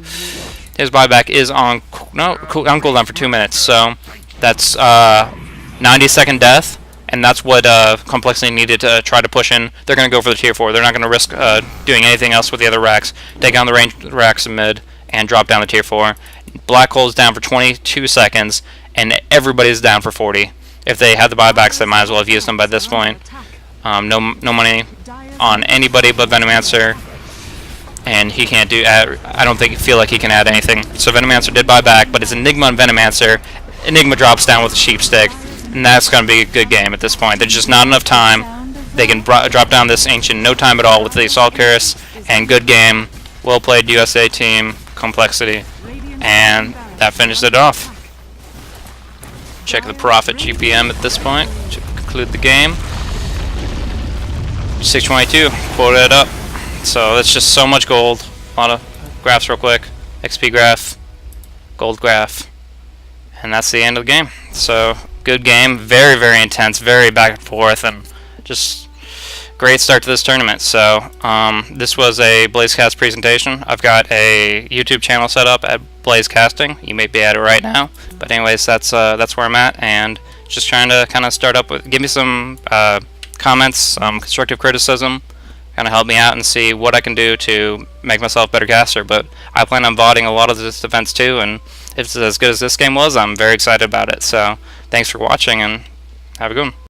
His buyback is on... No, on cooldown for 2 minutes. So that's 90-second death, and that's what CompLexity needed to try to push in. They're going to go for the tier 4. They're not going to risk doing anything else with the other racks. Take down the ranged racks in mid and drop down the tier 4. Black Hole's down for 22 seconds, and everybody's down for 40. If they had the buybacks, they might as well have used them by this point. No money on anybody but Venomancer, and he can't do. I don't feel like he can add anything. So Venomancer did buy back, but it's Enigma and Venomancer. Enigma drops down with a sheep stick, and that's going to be a good game at this point. There's just not enough time. They can drop down this Ancient in no time at all with the Assault Cuirass, and good game. Well played, USA team, CompLexity, and that finished it off. Check the Prophet GPM at this point to conclude the game. 622, quoted up. So that's just so much gold. A lot of graphs real quick. XP graph, gold graph, and that's the end of the game. So good game, very, very intense, very back and forth, and just great start to this tournament. So this was a BlazeCast presentation. I've got a YouTube channel set up at BlazeCasting. You may be at it right now, but anyways, that's where I'm at, and just trying to kind of start up with. Give me some comments, some constructive criticism, kind of help me out and see what I can do to make myself a better caster. But I plan on VODing a lot of this events too, and if it's as good as this game was, I'm very excited about it. So thanks for watching, and have a good one.